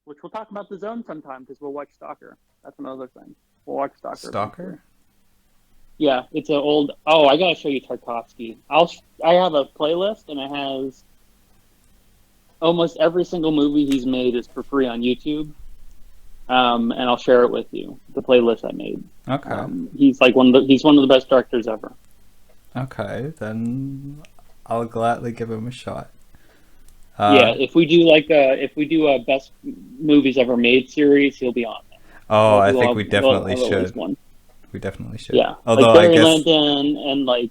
which we'll talk about The Zone sometime because we'll watch Stalker. That's another thing. We'll watch Stalker eventually. Stalker? Yeah, it's an old. Oh, I gotta show you Tarkovsky. I have a playlist and it has almost every single movie he's made is for free on YouTube. And I'll share it with you. The playlist I made. Okay. He's like he's one of the best directors ever. Okay, then I'll gladly give him a shot. Yeah, if we do a best movies ever made series, he'll be on there. Oh, I think we We'll definitely have at least should. one. We definitely should. Yeah, like Although I Barry guess Lyndon and like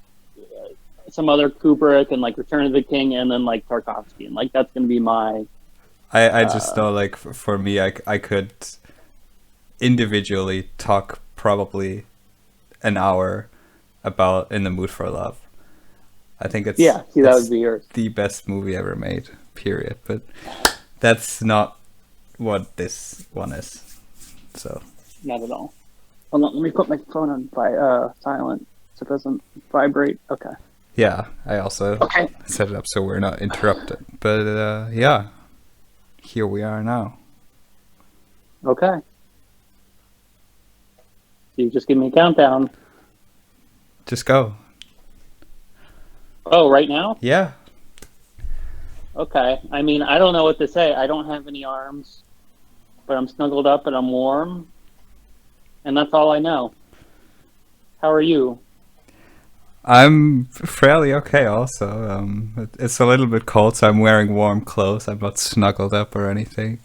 some other Kubrick and like Return of the King and then like Tarkovsky and like that's gonna be my. I just know like for me I could individually talk probably an hour about In the Mood for Love. I think it's Yeah, see, that would be yours. the best movie ever made, period. But that's not what this one is. So Not at all. Hold on, let me put my phone on silent so it doesn't vibrate. Okay. yeah, I also Okay. set it up so we're not interrupted. But yeah, here we are now. Okay. So you just give me a countdown. Just go. Oh, right now? Yeah. Okay. I mean, I don't know what to say. I don't have any arms, but I'm snuggled up and I'm warm. And that's all I know. How are you? I'm fairly okay also. It's a little bit cold, so I'm wearing warm clothes. I'm not snuggled up or anything.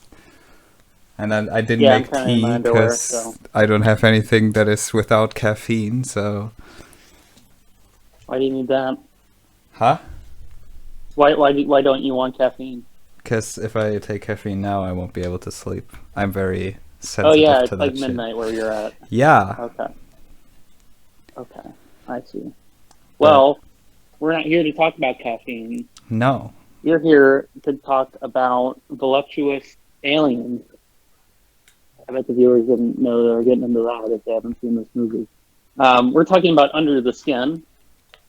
And then I didn't Yeah, I'm make kinda in my tea underwear, because so. I don't have anything that is without caffeine, so... Why do you need that? Huh? Why don't you want caffeine? Because if I take caffeine now, I won't be able to sleep. I'm very Oh sensitive yeah, to it's that like shit. midnight where you're at. Yeah. Okay. Okay. I see. Well, we're not here to talk about caffeine. No. You're here to talk about voluptuous aliens. I bet the viewers didn't know they were getting into that if they haven't seen this movie. We're talking about Under the Skin,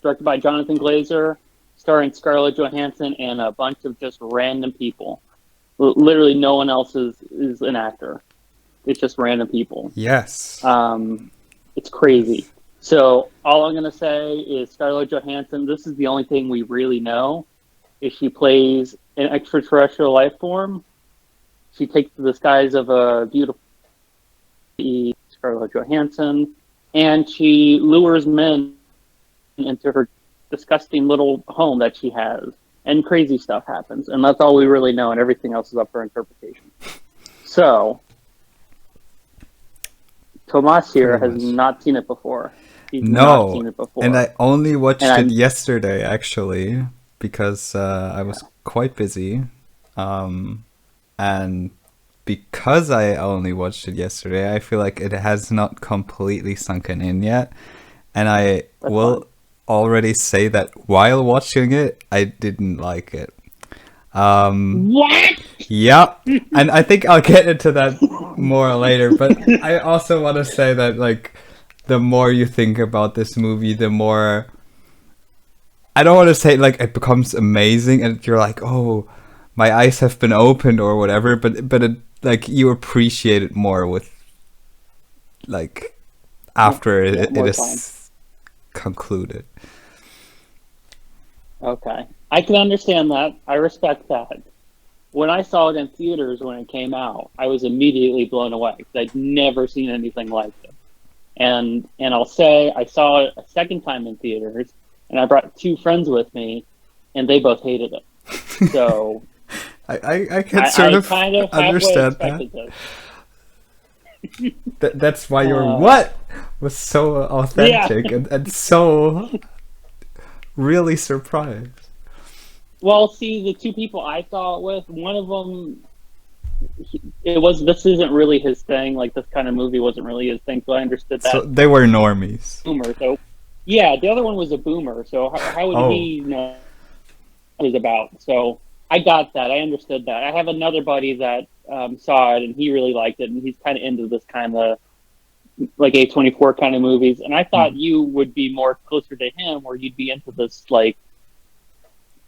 directed by Jonathan Glazer, starring Scarlett Johansson and a bunch of just random people. Literally, no one else is an actor. It's just random people. Yes. It's crazy. So all I'm going to say is Scarlett Johansson, this is the only thing we really know, is she plays an extraterrestrial life form. She takes the disguise of a beautiful Scarlett Johansson, and she lures men into her disgusting little home that she has, and crazy stuff happens, and that's all we really know, and everything else is up for interpretation. So, Tomas here Pretty has much. not seen it before. He's not No. seen it before. And I only watched And it I'm- yesterday, actually, because I was quite busy. And because I only watched it yesterday, I feel like it has not completely sunken in yet. And I That's will fine. already say that while watching it, I didn't like it. What? Yeah, and I think I'll get into that more later, but I also want to say that, like, the more you think about this movie, the more... I don't want to say, like, it becomes amazing and you're like, oh, my eyes have been opened or whatever, but it, like, you appreciate it more with, like, after Yeah, it more is concluded. Okay. I can understand that. I respect that. When I saw it in theaters when it came out, I was immediately blown away because I'd never seen anything like it. And I'll say I saw it a second time in theaters, and I brought two friends with me, and they both hated it. So I can sort I of kind of halfway understand that. expected this. That's why your Uh, what was so authentic and so really surprised. Well, see, the two people I saw it with, one of them, this isn't really his thing. Like, this kind of movie wasn't really his thing, so I understood So that. they were normies. Boomer, so yeah, the other one was a boomer. So how would Oh. he know what it was about? So I got that. I understood that. I have another buddy that saw it, and he really liked it, and he's kind of into this kind of like A24 kind of movies. And I thought you would be more closer to him, where you'd be into this, like,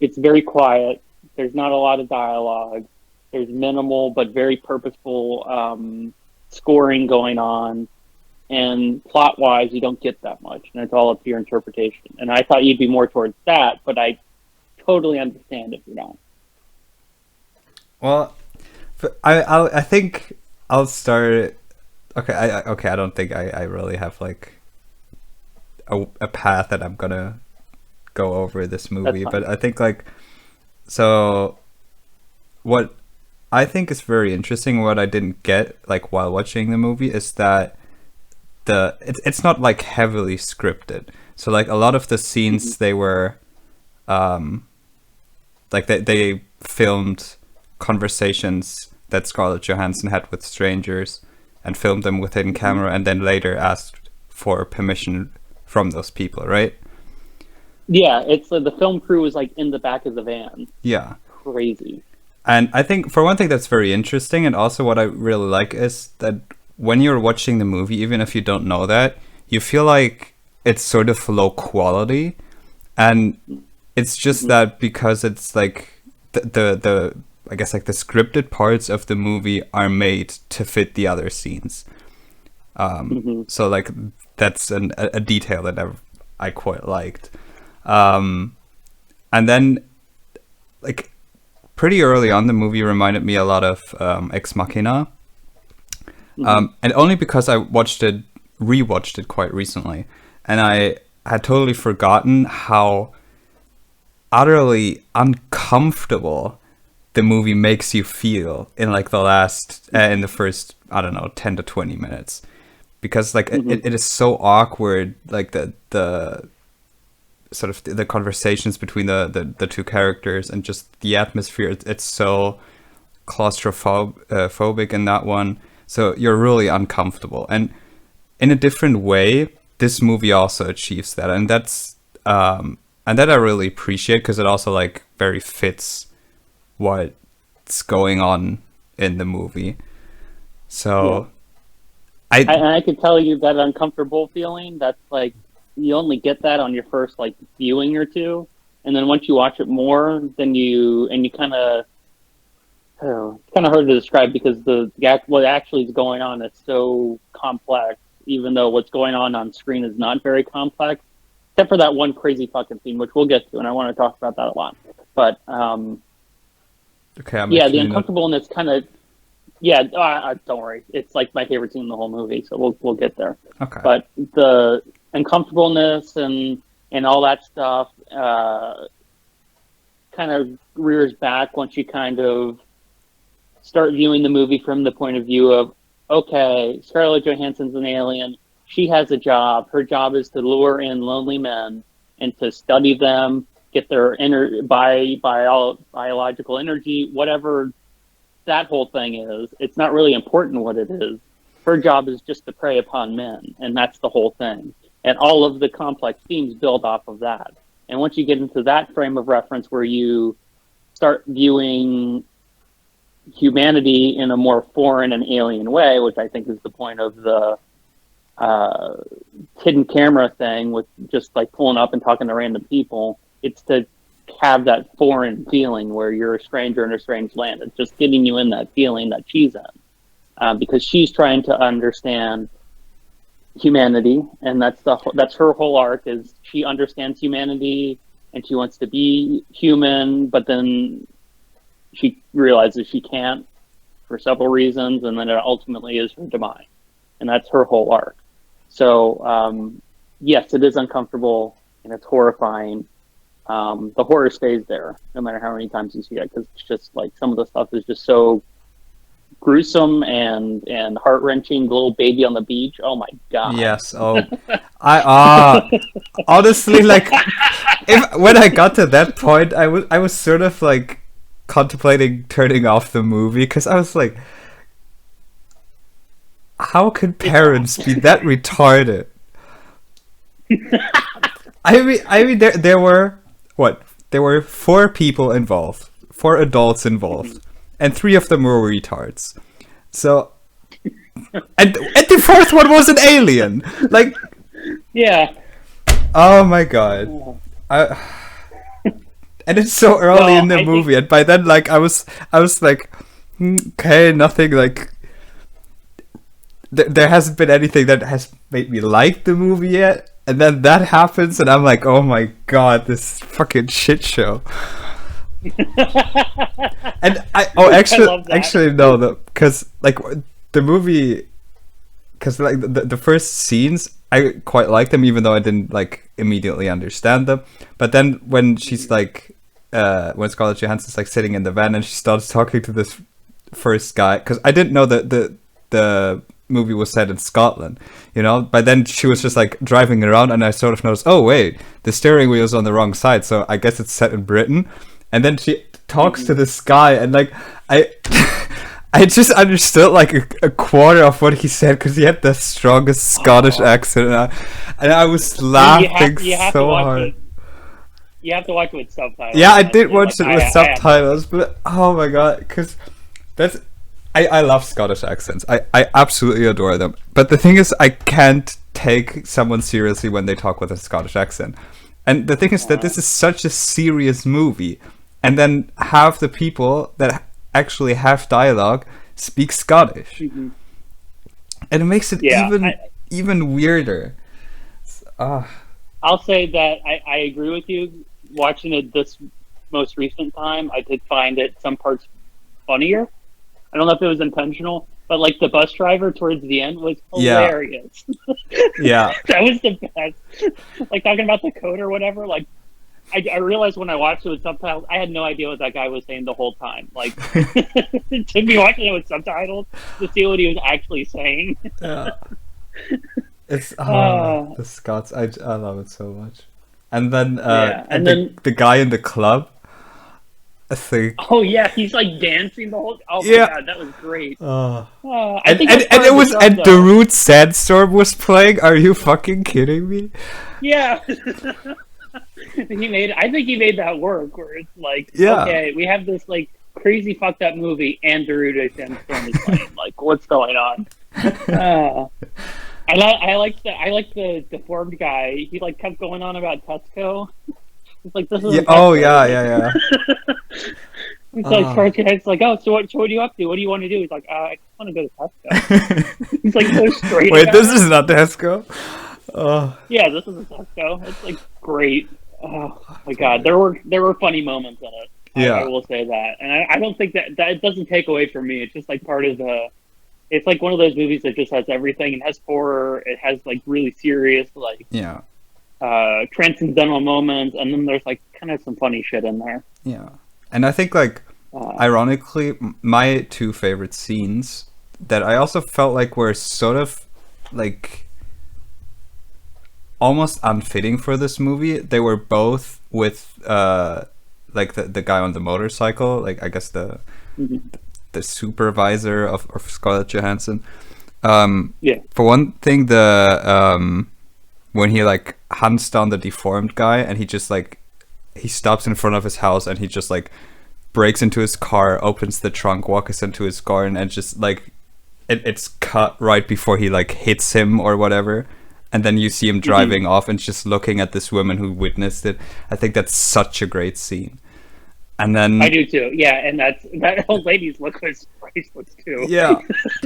it's very quiet. There's not a lot of dialogue. There's minimal but very purposeful scoring going on, and plot wise, you don't get that much, and it's all up to your interpretation. And I thought you'd be more towards that, but I totally understand if you're not. Well, I think I'll start. Okay, I don't think I really have like a path that I'm gonna go over this movie, but I think like so. What I think is very interesting, what I didn't get like while watching the movie, is that it's not like heavily scripted. So like a lot of the scenes they were like they filmed conversations that Scarlett Johansson had with strangers and filmed them within camera and then later asked for permission from those people, right? Yeah, it's the film crew was like in the back of the van. Yeah. Crazy. And I think for one thing that's very interesting, and also what I really like is that when you're watching the movie, even if you don't know that, you feel like it's sort of low quality, and it's just that because it's like the I guess like the scripted parts of the movie are made to fit the other scenes. So like that's a detail that I quite liked. And then like pretty early on, the movie reminded me a lot of Ex Machina. And only because I rewatched it quite recently, and I had totally forgotten how utterly uncomfortable the movie makes you feel in like in the first, I don't know, 10 to 20 minutes, because like it is so awkward, like the sort of the conversations between the two characters, and just the atmosphere. It's so claustrophobic in that one. So you're really uncomfortable, and in a different way, this movie also achieves that, and that I really appreciate, because it also like very fits what's going on in the movie. So I could tell you that uncomfortable feeling. That's like you only get that on your first like viewing or two, and then once you watch it more, then you kind of. It's kind of hard to describe, because what actually is going on is so complex, even though what's going on screen is not very complex, except for that one crazy fucking scene, which we'll get to, and I want to talk about that a lot. But okay, the uncomfortableness kind of don't worry, it's like my favorite scene in the whole movie, so we'll get there. Okay, but the uncomfortableness and all that stuff kind of rears back once you kind of start viewing the movie from the point of view of, okay, Scarlett Johansson's an alien. She has a job. Her job is to lure in lonely men and to study them, get their biological energy, whatever that whole thing is. It's not really important what it is. Her job is just to prey upon men, and that's the whole thing. And all of the complex themes build off of that. And once you get into that frame of reference where you start viewing humanity in a more foreign and alien way, which I think is the point of the hidden camera thing, with just like pulling up and talking to random people, it's to have that foreign feeling where you're a stranger in a strange land. It's just getting you in that feeling that she's in, because she's trying to understand humanity, and that's her whole arc. Is she understands humanity and she wants to be human, but then she realizes she can't for several reasons, and then it ultimately is her demise. And that's her whole arc. So, yes, it is uncomfortable and it's horrifying. The horror stays there no matter how many times you see it, because it's just like some of the stuff is just so gruesome and heart-wrenching. The little baby on the beach. Oh my god. Yes. Oh, honestly, like when I got to that point, I was sort of like contemplating turning off the movie, because I was like, how could parents be that retarded? I mean there were there were 4 people involved, 4 adults involved, and 3 of them were retards. So and the 4th one was an alien. Like, yeah. Oh my god. And it's so early in the movie, and by then, like, I was like, Okay, nothing like there hasn't been anything that has made me like the movie yet, and then that happens, and I'm like, oh my god, this fucking shit show. And I love that. actually no, because like the movie, because like the first scenes I quite liked them, even though I didn't like immediately understand them. But then when she's like, when Scarlett Johansson's like sitting in the van and she starts talking to this first guy, because I didn't know that the movie was set in Scotland, you know. But then she was just like driving around, and I sort of noticed, oh wait, the steering wheel's on the wrong side, so I guess it's set in Britain. And then she talks to this guy, and like I I just understood like a quarter of what he said because he had the strongest Scottish accent, and I was laughing so hard. You have to watch it with subtitles. Yeah, I did watch it with subtitles, but oh my god, because that's I love Scottish accents. I absolutely adore them. But the thing is, I can't take someone seriously when they talk with a Scottish accent. And the thing is that this is such a serious movie, and then half the people that actually have dialogue speak Scottish, and it makes it even weirder. I'll say that I agree with you. Watching it this most recent time, I did find it some parts funnier. I don't know if it was intentional, but like the bus driver towards the end was hilarious. Yeah, that was the best. Like talking about the code or whatever. Like I realized when I watched it with subtitles, I had no idea what that guy was saying the whole time. Like to be watching it with subtitles to see what he was actually saying. Yeah. It's the Scots. I love it so much. And then and then the guy in the club, I think. Oh yeah, he's like dancing the whole. Oh my god, that was great. I think and it was and the Root Sandstorm was playing. Are you fucking kidding me? Yeah. I think he made that work. Where it's like, okay, we have this like crazy fucked up movie, and Darude Sandstorm is playing. Like, what's going on? I like the deformed guy. He like kept going on about Tesco. It's like this is. Yeah. Oh yeah. It's like it's like, oh, so what are you up to? What do you want to do? He's like, I want to go to Tesco. He's like so straight. Wait, this is not Tesco. Yeah, this is a Tesco. It's like great. Oh my god, there were funny moments in it. Yeah, I will say that, and I don't think that it doesn't take away from me. It's just like part of the. It's like one of those movies that just has everything. It has horror. It has like really serious, like transcendental moments, and then there's like kind of some funny shit in there. Yeah, and I think like ironically, my two favorite scenes that I also felt like were sort of like almost unfitting for this movie. They were both with like the guy on the motorcycle, like I guess the supervisor of Scarlett Johansson. For one thing, the when he like hunts down the deformed guy, and he just like he stops in front of his house, and he just like breaks into his car, opens the trunk, walks into his garden, and just like it's cut right before he like hits him or whatever. And then you see him driving off and just looking at this woman who witnessed it. I think that's such a great scene. And then I do too. Yeah, and that old lady's look was priceless too. Yeah,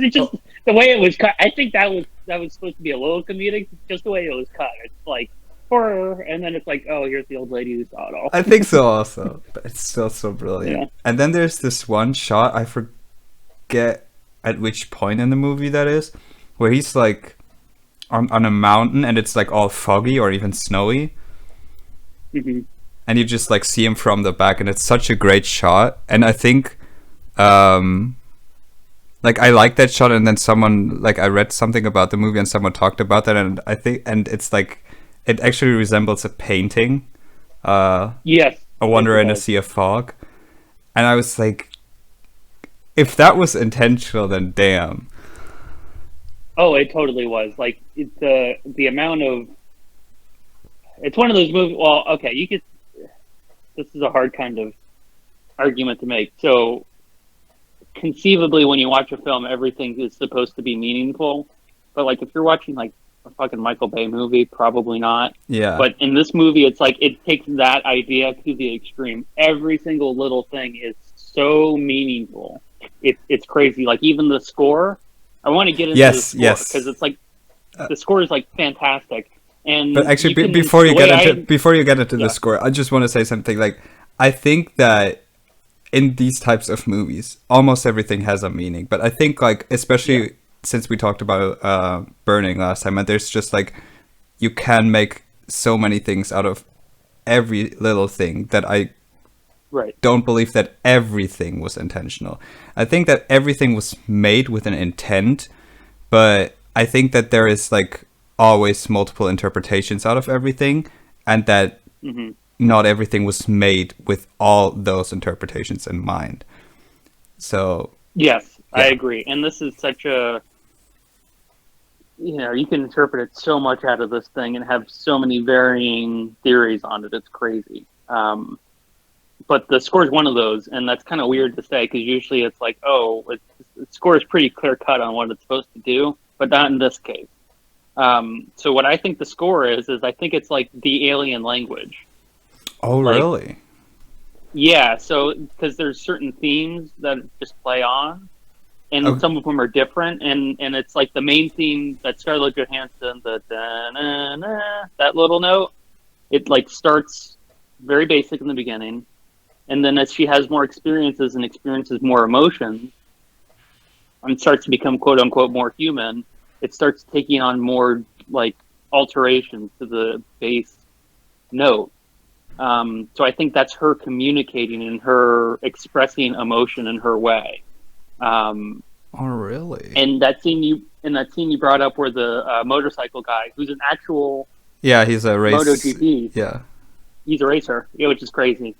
just the way it was cut. I think that was supposed to be a little comedic. Just the way it was cut. It's like horror, and then it's like, oh, here's the old lady who saw it all. I think so also, but it's still so brilliant. Yeah. And then there's this one shot, I forget at which point in the movie that is, where he's like on a mountain, and it's like all foggy or even snowy. And you just like see him from the back, and it's such a great shot. And I think like I like that shot, and then someone like I read something about the movie and someone talked about that, and I think and it's like it actually resembles a painting. Yes. A Wanderer in a Sea of Fog. And I was like, if that was intentional, then damn. Oh, it totally was. Like the amount of. It's one of those movies. Well, okay, you could. This is a hard kind of argument to make. So, conceivably, when you watch a film, everything is supposed to be meaningful. But like, if you're watching like a fucking Michael Bay movie, probably not. Yeah. But in this movie, it's like it takes that idea to the extreme. Every single little thing is so meaningful. it's crazy. Like even the score, I want to get into the Yes, score yes. because it's like the score is like fantastic. But And actually, you can before the you way get into I the yeah score, I just want to say something. Like, I think that in these types of movies, almost everything has a meaning. But I think, like, yeah especially since we talked about Burning last time, and there's just like you can make so many things out of every little thing that I right don't believe that everything was intentional. I think that everything was made with an intent, but I think that there is like always multiple interpretations out of everything, and that hmm not everything was made with all those interpretations in mind. So, yes, I yeah. agree. And this is such a you can interpret it so much out of this thing and have so many varying theories on it. It's crazy. But the score is one of those, and that's kind of weird to say because usually it's like, oh, the score is pretty clear cut on what it's supposed to do, but not in this case. So what I think the score is I think it's like the alien language. Oh, Like, really? yeah, so because there's certain themes that just play on, and Oh, some of them are different, and it's like the main theme that Scarlett Johansson, the da-na-na, that little note, it like starts very basic in the beginning, and then as she has more experiences and experiences more emotions and starts to become quote unquote more human, it starts taking on more like alterations to the base note. So I think that's her communicating and her expressing emotion in her way. Um, oh, really? and that scene you brought up where the motorcycle guy, who's an actual Yeah, he's a race. MotoGP, Yeah. he's a racer, which is crazy.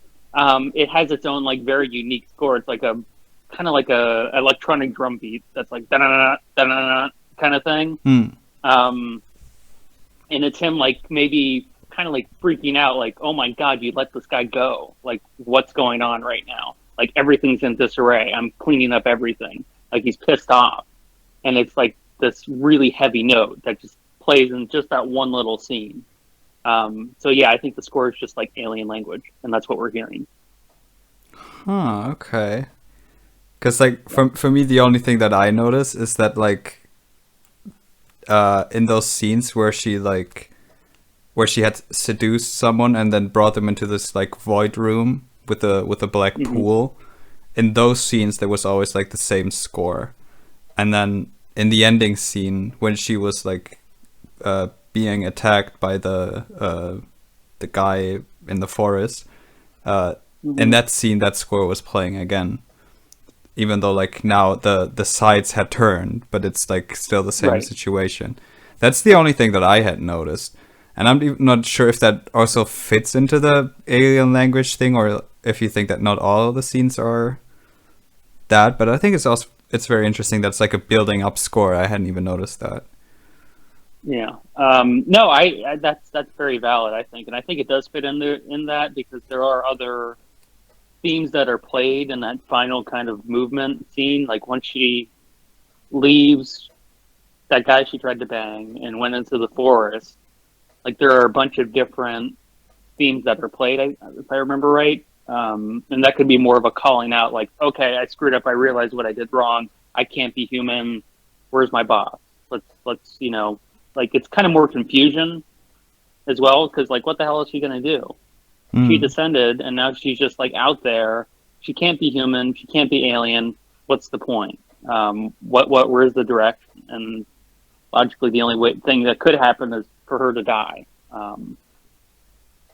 It has its own like very unique score. It's like a kind of like a electronic drum beat that's like da da da da kind of thing. Hmm. Um, and it's him like maybe kind of like freaking out, like, oh my god, you let this guy go. Like, what's going on right now? Like everything's in disarray. I'm cleaning up everything. Like he's pissed off, and it's like this really heavy note that just plays in just that one little scene. So yeah, I think the score is just like alien language, and that's what we're hearing. Huh, okay. Because, like, for me, the only thing that I notice is that, like, in those scenes where where she had seduced someone and then brought them into this like void room with a black hmm pool. In those scenes, there was always like the same score, and then in the ending scene when she was like being attacked by the guy in the forest, uh, in hmm that scene, that score was playing again. Even though like now the sides had turned, but it's like still the same Right. situation. That's the only thing that I had noticed, and I'm not sure if that also fits into the alien language thing, or if you think that not all of the scenes are that. But I think it's very interesting. That's like a building up score. I hadn't even noticed that. Yeah. No, that's very valid, I think, and I think it does fit in that because there are other themes that are played in that final kind of movement scene. Like once she leaves that guy she tried to bang and went into the forest, like there are a bunch of different themes that are played, if I remember right. And that could be more of a calling out, like, okay, I screwed up. I realized what I did wrong. I can't be human. Where's my boss? Let's like it's kind of more confusion as well because like what the hell is she gonna do? She Mm. descended and now she's just like out there. She can't be human. She can't be alien. What's the point? Where's the direction? And logically, the only thing that could happen is for her to die,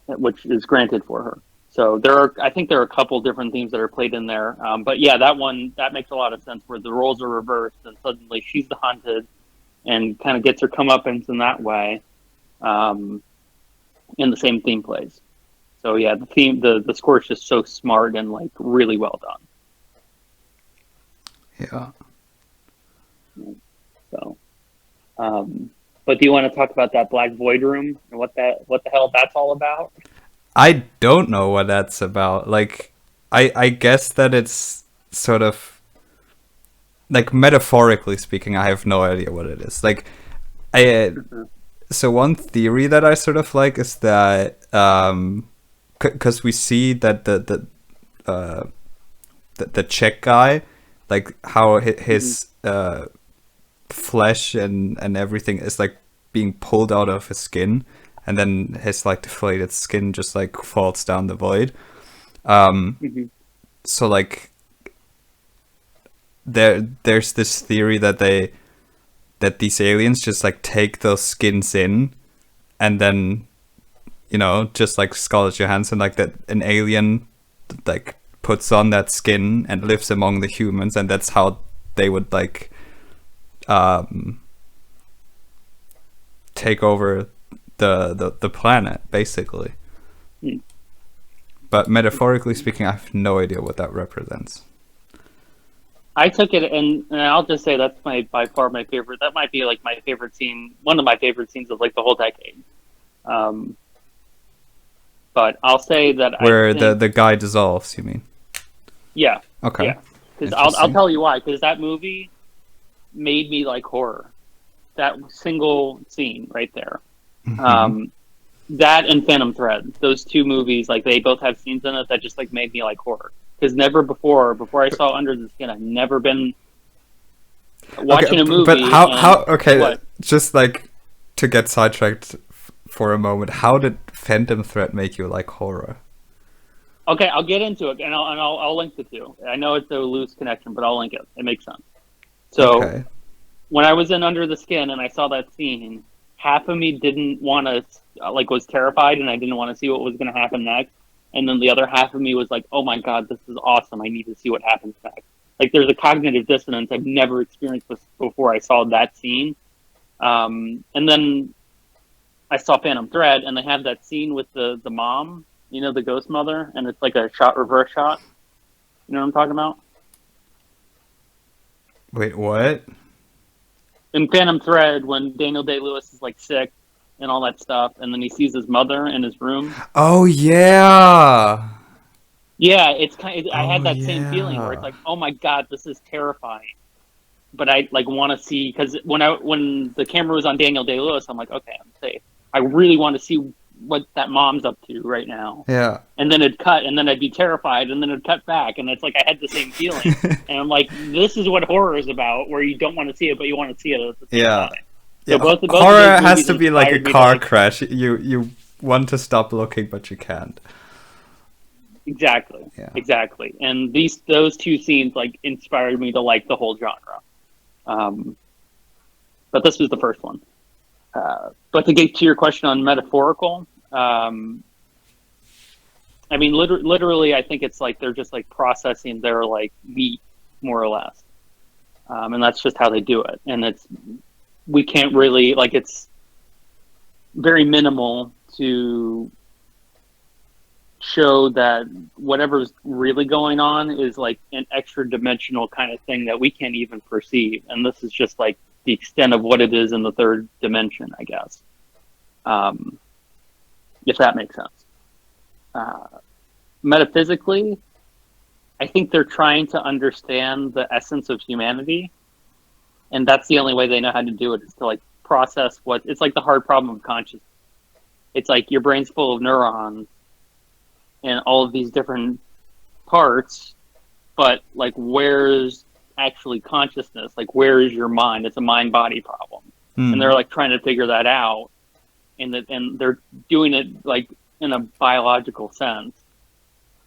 which is granted for her. So I think there are a couple different themes that are played in there. But yeah, that makes a lot of sense where the roles are reversed and suddenly she's the hunted and kind of gets her comeuppance in that way. Um, and the same theme plays. So yeah, the score is just so smart and like really well Yeah. done. So, but do you want to talk about that black void room and what the hell that's all about? I don't know what that's about. Like, I guess that it's sort of like metaphorically speaking. I have no idea what it is. Like, I so one theory that I sort of like is that because we see that the Czech guy, like how Mhm. his flesh and everything is like being pulled out of his skin, and then his like deflated skin just like falls down the void. Mhm. So like there's this theory that these aliens just like take those skins in, and then just like Scarlett Johansson, like that an alien like puts on that skin and lives among the humans, and that's how they would like take over the planet basically. Mm. But metaphorically speaking, I have no idea what that represents. I took it, and I'll just say that's my by far my favorite. That might be like my favorite scene, one of my favorite scenes of like the whole decade. Um, but I'll say that I Where think, the guy dissolves, you mean? yeah, Okay, yeah, because I'll interesting. tell you why. Because that movie made me like horror. That single scene right there. Hmm. Um, that and Phantom Thread, those two movies, like they both have scenes in it that just like made me like horror. Because never before I saw Under the Skin, I've never been Okay, watching a but movie and how okay, what? just like to get sidetracked for a moment, how did Phantom Thread make you like horror? Okay, I'll get into it, and I'll link the two. I know it's a loose connection, but I'll link it. It makes sense. So Okay. when I was in Under the Skin and I saw that scene, half of me didn't want to, like, was terrified, and I didn't want to see what was going to happen next. And then the other half of me was like, "Oh my god, this is awesome! I need to see what happens next." Like, there's a cognitive dissonance I've never experienced before I saw that scene. And then I saw Phantom Thread, and they have that scene with the mom, the ghost mother, and it's like a reverse shot. You know what I'm talking about? Wait, what? In Phantom Thread, when Daniel Day Lewis is like sick and all that stuff, and then he sees his mother in his room. Oh yeah. Yeah, it's kind of, I Oh had that same feeling where it's yeah. like, oh my god, this is terrifying. But I like want to see, because when the camera was on Daniel Day Lewis, I'm like, okay, I'm safe. I really want to see what that mom's up to right now. Yeah. And then it'd cut, and then I'd be terrified, and then it'd cut back, and it's like I had the same feeling. And I'm like, this is what horror is about, where you don't want to see it, but you want to see it at the same Yeah. time. Yeah. So both of those Horror has movies to be like a inspired me to car like crash. You want to stop looking, but you can't. exactly, Yeah. exactly. And those two scenes like inspired me to like the whole genre. Um, but this was the first one. But to get to your question on metaphorical, I mean, literally, I think it's like they're just like processing their like meat, more or less, and that's just how they do it. And we can't really like it's very minimal to show that whatever's really going on is like an extra dimensional kind of thing that we can't even perceive. And this is just like the extent of what it is in the third dimension, I guess. Um, if that makes sense. Metaphysically, I think they're trying to understand the essence of humanity, and that's the only way they know how to do it is to like process what it's like the hard problem of consciousness. It's like your brain's full of neurons and all of these different parts, but like where's actually consciousness? Like where is your mind? It's a mind body problem, and they're Hmm. like trying to figure that out, and they're doing it like in a biological sense.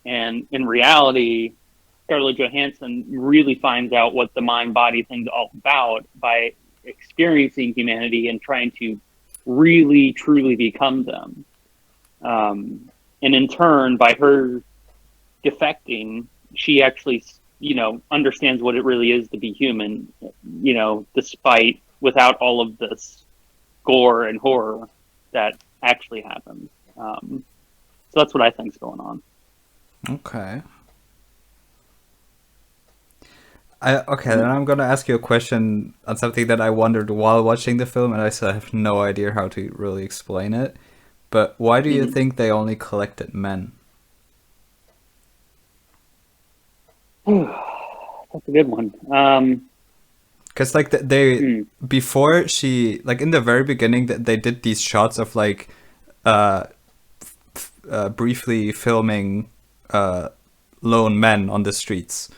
And in reality, Scarlett Johansson really finds out what the mind body thing's all about by experiencing humanity and trying to really truly become them. And in turn, by her defecting, she actually, understands what it really is to be human, despite without all of this gore and horror that actually happens. So that's what I think's going on. Okay. Okay, then I'm gonna ask you a question on something that I wondered while watching the film, and I still have no idea how to really explain it. But why do you Mm-hmm. think they only collected men? That's a good one. Because like they Hmm. before she like in the very beginning they did these shots of like uh, briefly filming lone men on the streets,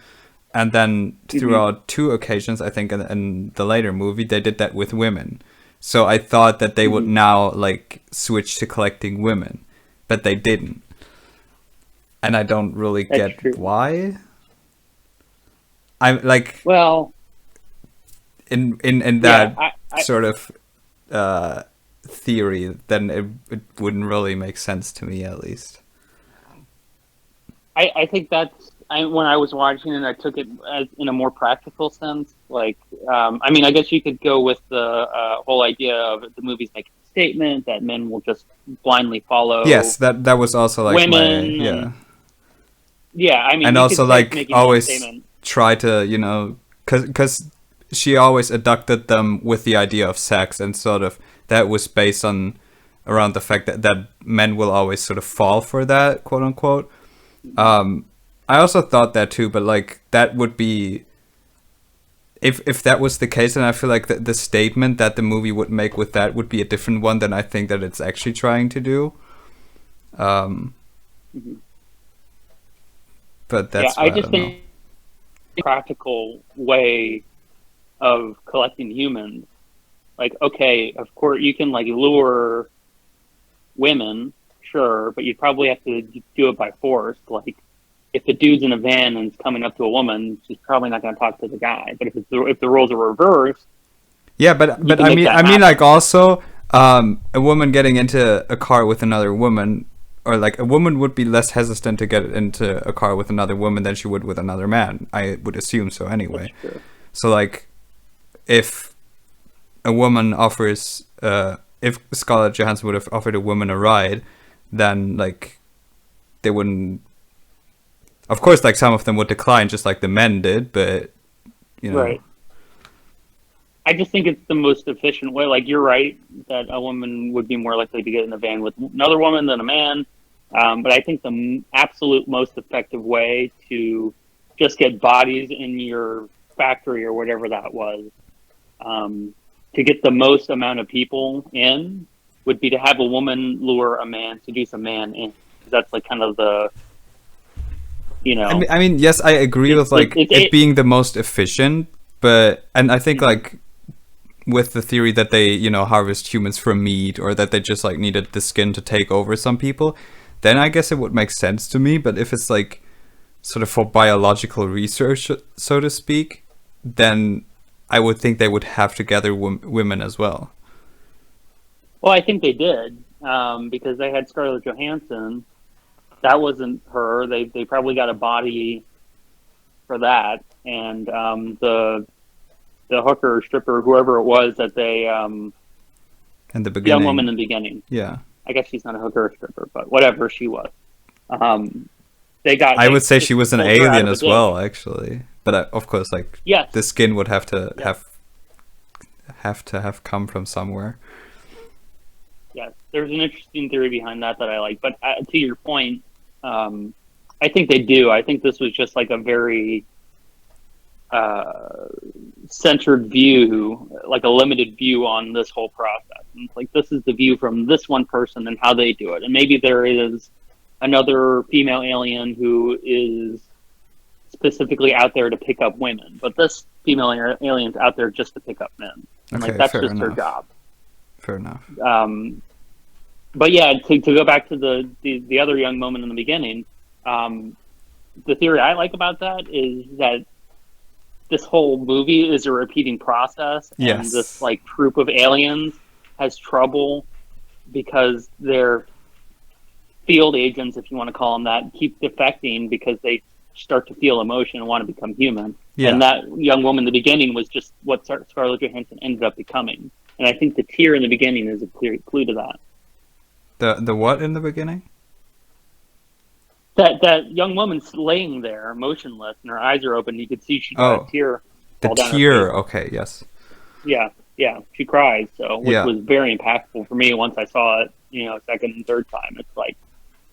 And then Mm-hmm. throughout two occasions, I think in the later movie, they did that with women. So I thought that they would Mm-hmm. now like switch to collecting women, but they didn't. And I don't really That's get true. why. I'm like Well, in yeah, that sort of theory, then it wouldn't really make sense to me, at least. I think that's when I was watching it, I took it as in a more practical sense. Like, I mean, I guess you could go with the whole idea of the movie's making a statement that men will just blindly follow Yes, that was also like my, women, yeah. and yeah, I mean, And you could also say it's like making that always statement. try to, cuz she always abducted them with the idea of sex, and sort of that was based on around the fact that men will always sort of fall for that, quote unquote. I also thought that too, but like that would be, if that was the case, then I feel like the statement that the movie would make with that would be a different one than I think that it's actually trying to do. Um, Mhm. but Yeah, that's I why I just don't know. think practical way of collecting humans. Like, okay, of course you can like lure women, sure, but you'd probably have to do it by force. Like, if the dude's in a van and is coming up to a woman, she's probably not going to talk to the guy. But if the roles are reversed, Yeah, you but can make I that mean like happen. also a woman getting into a car with another woman, or like a woman would be less hesitant to get into a car with another woman than she would with another man. I would assume so That's anyway. true. So like if a woman offers if Scarlett Johansson would have offered a woman a ride, then like they wouldn't, of course, like some of them would decline just like the men did, but you know. Right. I just think it's the most efficient way. Like, you're right that a woman would be more likely to get in a van with another woman than a man. But I think the absolute most effective way to just get bodies in your factory or whatever that was, to get the most amount of people in, would be to have a woman lure a man, seduce a man in. Because that's like kind of the, you know, I mean, yes, I agree it, with it, like it, it it being the most efficient, but and I think mhm. like with the theory that they, harvest humans for meat, or that they just like needed the skin to take over some people, then I guess it would make sense to me. But if it's like sort of for biological research, so to speak, then I would think they would have to gather women as well. Well, I think they did, because they had Scarlett Johansson. That wasn't her. They probably got a body for that, and the hooker, stripper, whoever it was that they In the young woman beginning, in the beginning. yeah. I guess she's not a hooker or stripper, but whatever she was. Um, I would they say just she was an pulled her out alien of a as dish. well, actually. But of course, like Yes, the skin would have to yes, have come from somewhere. yes. There's an interesting theory behind that I like. But to your point, um, I think they do. I think this was just like a very uh, centered view, like a limited view on this whole process. And it's like, this is the view from this one person and how they do it. And maybe there is another female alien who is specifically out there to pick up women, but this female alien's out there just to pick up men. And like, Okay, that's fair just her enough. job. Fair enough. Um, but yeah, to go back to the other young moment in the beginning, um, the theory I like about that is that this whole movie is a repeating process, and this Yes. like troop of aliens has trouble because their field agents, if you want to call them that, keep defecting because they start to feel emotion and want to become human. And Yeah. that young woman in the beginning was just what Scarlett Johansson ended up becoming. And I think the tear in the beginning is a clear clue to that. The what in the beginning? That young woman's laying there motionless, and her eyes are open. You could see she got a Oh, tear the fall down her face. tear. Okay, yes. Yeah, yeah, she cried. So, which Yeah. was very impactful for me once I saw it. Second and third time. It's like,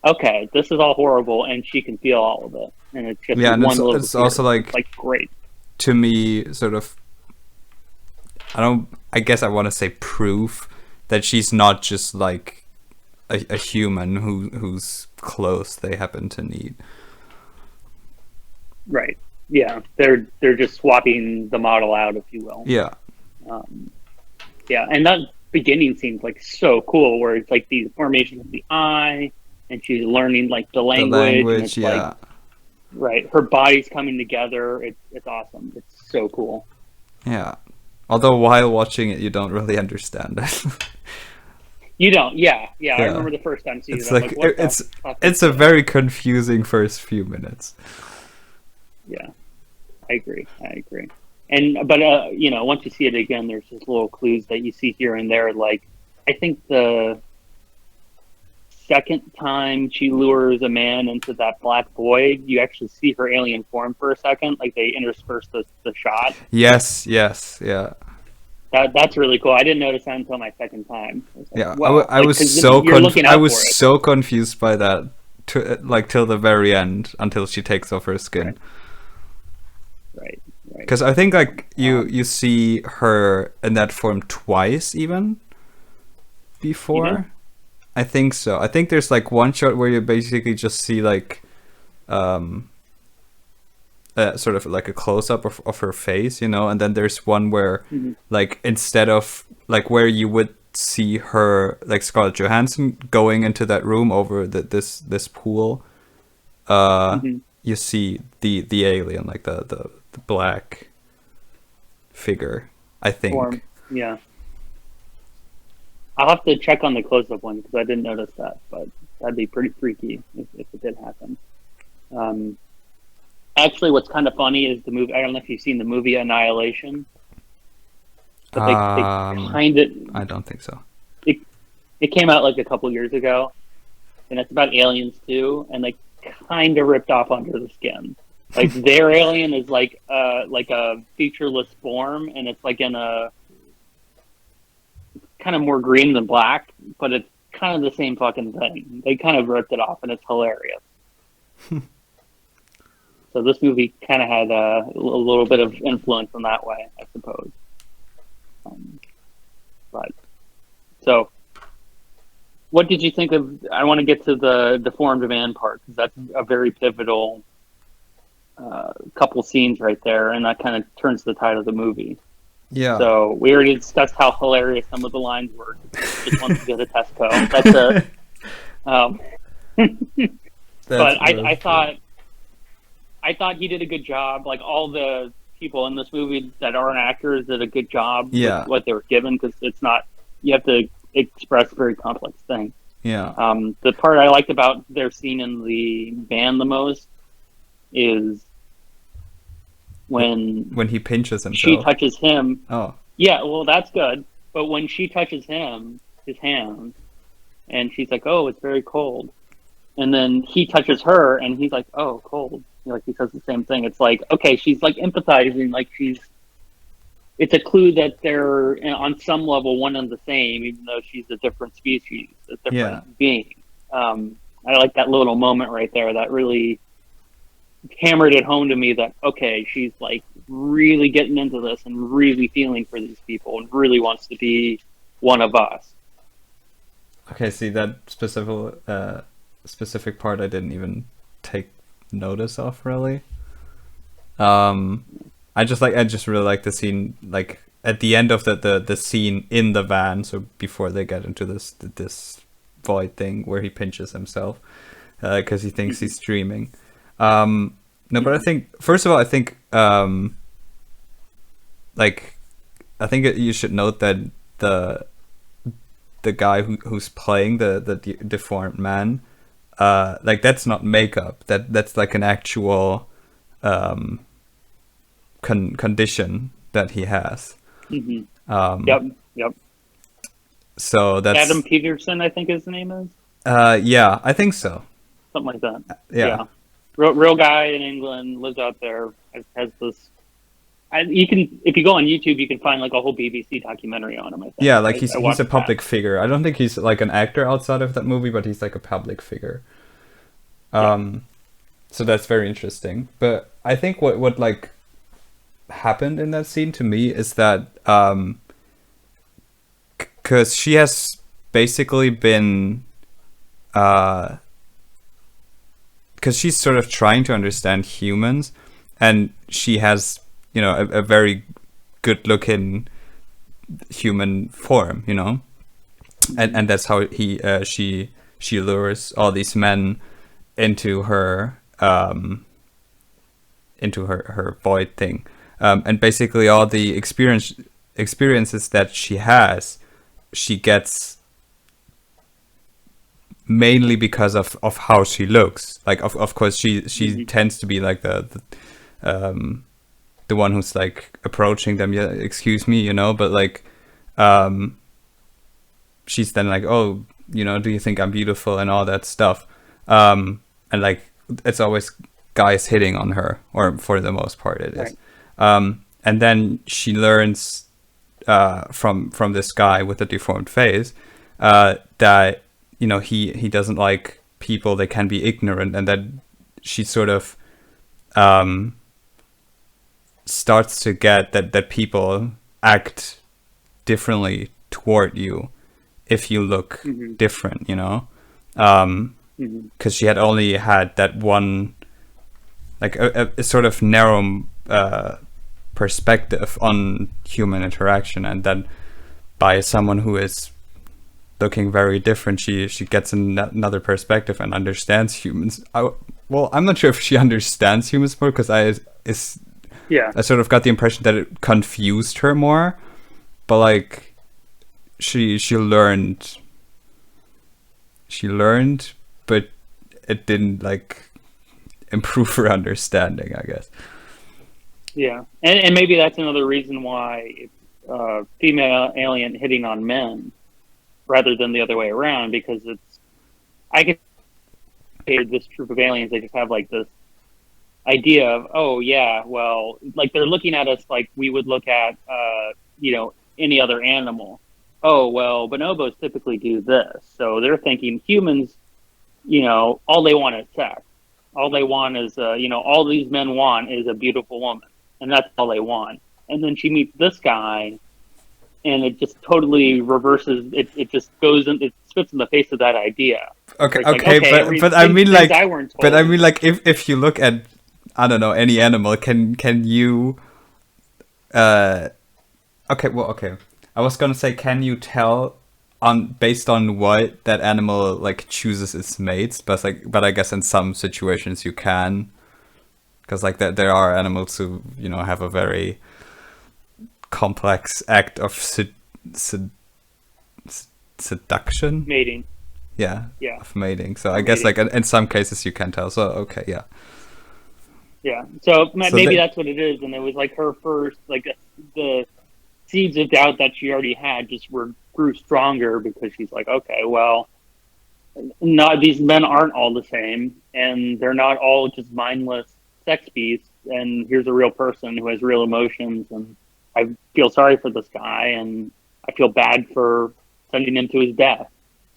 okay, this is all horrible, and she can feel all of it, and it's just Yeah, and one little it's tear. also It's like, like great. to me sort of, I guess I want to say proof that she's not just like a human whose clothes they happen to need. Right. Yeah, they're just swapping the model out, if you will. Yeah, Um, yeah, and that beginning seems like so cool, where it's like the formation of the eye, and she's learning like the the language, and language. it's like Yeah, right, her body's coming together. It's awesome. It's so cool. yeah. Although while watching it, you don't really understand it. You don't, yeah, yeah. I Yeah, remember the first time seeing it. it's I'm like like, what the it's fuck is it's a this? very confusing first few minutes. Yeah, I agree. I agree. And but once you see it again, there's just little clues that you see here and there. Like I think the second time she lures a man into that black void, you actually see her alien form for a second. Like they intersperse the shot. Yes, yes, yeah. That's really cool. I didn't notice that until my second time. I was like, Yeah, wow, I like was because so you're looking I out was for it. so confused by that, like till the very end, until she takes off her skin. Right, right, right. Because I think like you Um, you see her in that form twice even you do? before. I think so. I think there's like one shot where you basically just see like um sort of like a close up of her face, you know, and then there's one where Mm-hmm. like instead of like where you would see her like Scarlett Johansson going into that room over this pool, uh Mm-hmm. you see the alien, like the black figure, I Form. think. Yeah. I'll have to check on the close-up one because I didn't notice that, but that'd be pretty freaky if it did happen. Um, Actually, what's kind of funny is the movie. I don't know if you've seen the movie Annihilation, but they Um, kind of I don't think so. it it came out like a couple years ago, and it's about aliens too, and they kind of ripped off Under the Skin. Like their alien is like a featureless form, and it's like in a kind of more green than black, but it's kind of the same fucking thing. They kind of ripped it off, and it's hilarious. So this movie kind of had a little bit of influence in that way, I suppose. Um, but so, what did you think of? I want to get to the deformed man part because that's a very pivotal couple scenes right there, and that kind of turns the tide of the movie. Yeah. So we already discussed how hilarious some of the lines were. Just wants to go to Tesco. That's a. Um, That's but really true. I thought he did a good job. Like all the people in this movie that aren't actors did a good job with Yeah. what they were given because it's not you have to express a very complex thing. Yeah. The part I liked about their scene in the van the most is when When he pinches she himself. touches him. Oh. Yeah, well, that's good. But when she touches him, his hand, and she's like, "Oh, it's very cold," and then he touches her, and he's like, "Oh, cold." Like he says the same thing. It's like, okay, she's like empathizing, like she's. It's a clue that they're on some level one and the same, even though she's a different species, a Yeah. different being. I like that little moment right there. That really hammered it home to me that okay, she's like really getting into this and really feeling for these people and really wants to be one of us. Okay, see that specific part I didn't even take notice of really. Um I just really like the scene like at the end of the scene in the van, so before they get into this void thing where he pinches himself because he thinks he's dreaming. No, but I think first of all, I think like you should note that the the guy who's playing the deformed man, like that's not makeup. That's like an actual um, condition that he has. Mm-hmm. Um, Yep, yep. so Adam that's Peterson, I think his name is yeah, I think so. something like that. Yeah, Yeah, real guy in England, lives out there, has this. You can if you go on YouTube, you can find like a whole BBC documentary on him. I think yeah, like I he's a watched that. public figure. I don't think he's like an actor outside of that movie, but he's like a public figure. Yeah. So that's very interesting. But I think what like happened in that scene to me is that because she has basically been because she's sort of trying to understand humans, and she has, you know, a very good looking human form, you know, and that's how she lures all these men into her her void thing, and basically all the experiences that she has, she gets mainly because of how she looks. Like of course she tends to be like the one who's like approaching them, yeah, excuse me, you know, but like she's then like, oh, you know, do you think I'm beautiful and all that stuff, and like it's always guys hitting on her, or for the most part it is. And then she learns from this guy with a deformed face that, you know, he doesn't like people that can be ignorant, and that she sort of starts to get that people act differently toward you if you look different, you know, because she had only had that one, like a sort of narrow perspective on human interaction, and then by someone who is looking very different, she gets another perspective and understands humans. Well, I'm not sure if she understands humans more, because I sort of got the impression that it confused her more, but like she learned, but it didn't like improve her understanding, I guess. Yeah, and maybe that's another reason why it's female alien hitting on men rather than the other way around, because I could hear this troop of aliens, they just have like this idea of, oh yeah, well, like they're looking at us like we would look at you know, any other animal. Oh well, bonobos typically do this, so they're thinking humans, you know, all they want is sex. All they want is, you know, all these men want is a beautiful woman, and that's all they want. And then she meets this guy, and it just totally reverses. It just goes in. It spits in the face of that idea. Okay, okay, like, but I mean like, I weren't told. but I mean like, if you look at, I don't know, any animal, can you, okay, I was gonna say, can you tell based on what that animal like chooses its mates, but I guess in some situations you can, because like there are animals who, you know, have a very complex act of seduction, mating. Yeah, of mating. So I mating. guess like in some cases you can tell. So okay, yeah. So maybe that's what it is, and it was like her first, like the seeds of doubt that she already had just grew stronger, because she's like, okay, well, not these men aren't all the same, and they're not all just mindless sex beasts. And here's a real person who has real emotions, and I feel sorry for this guy, and I feel bad for sending him to his death,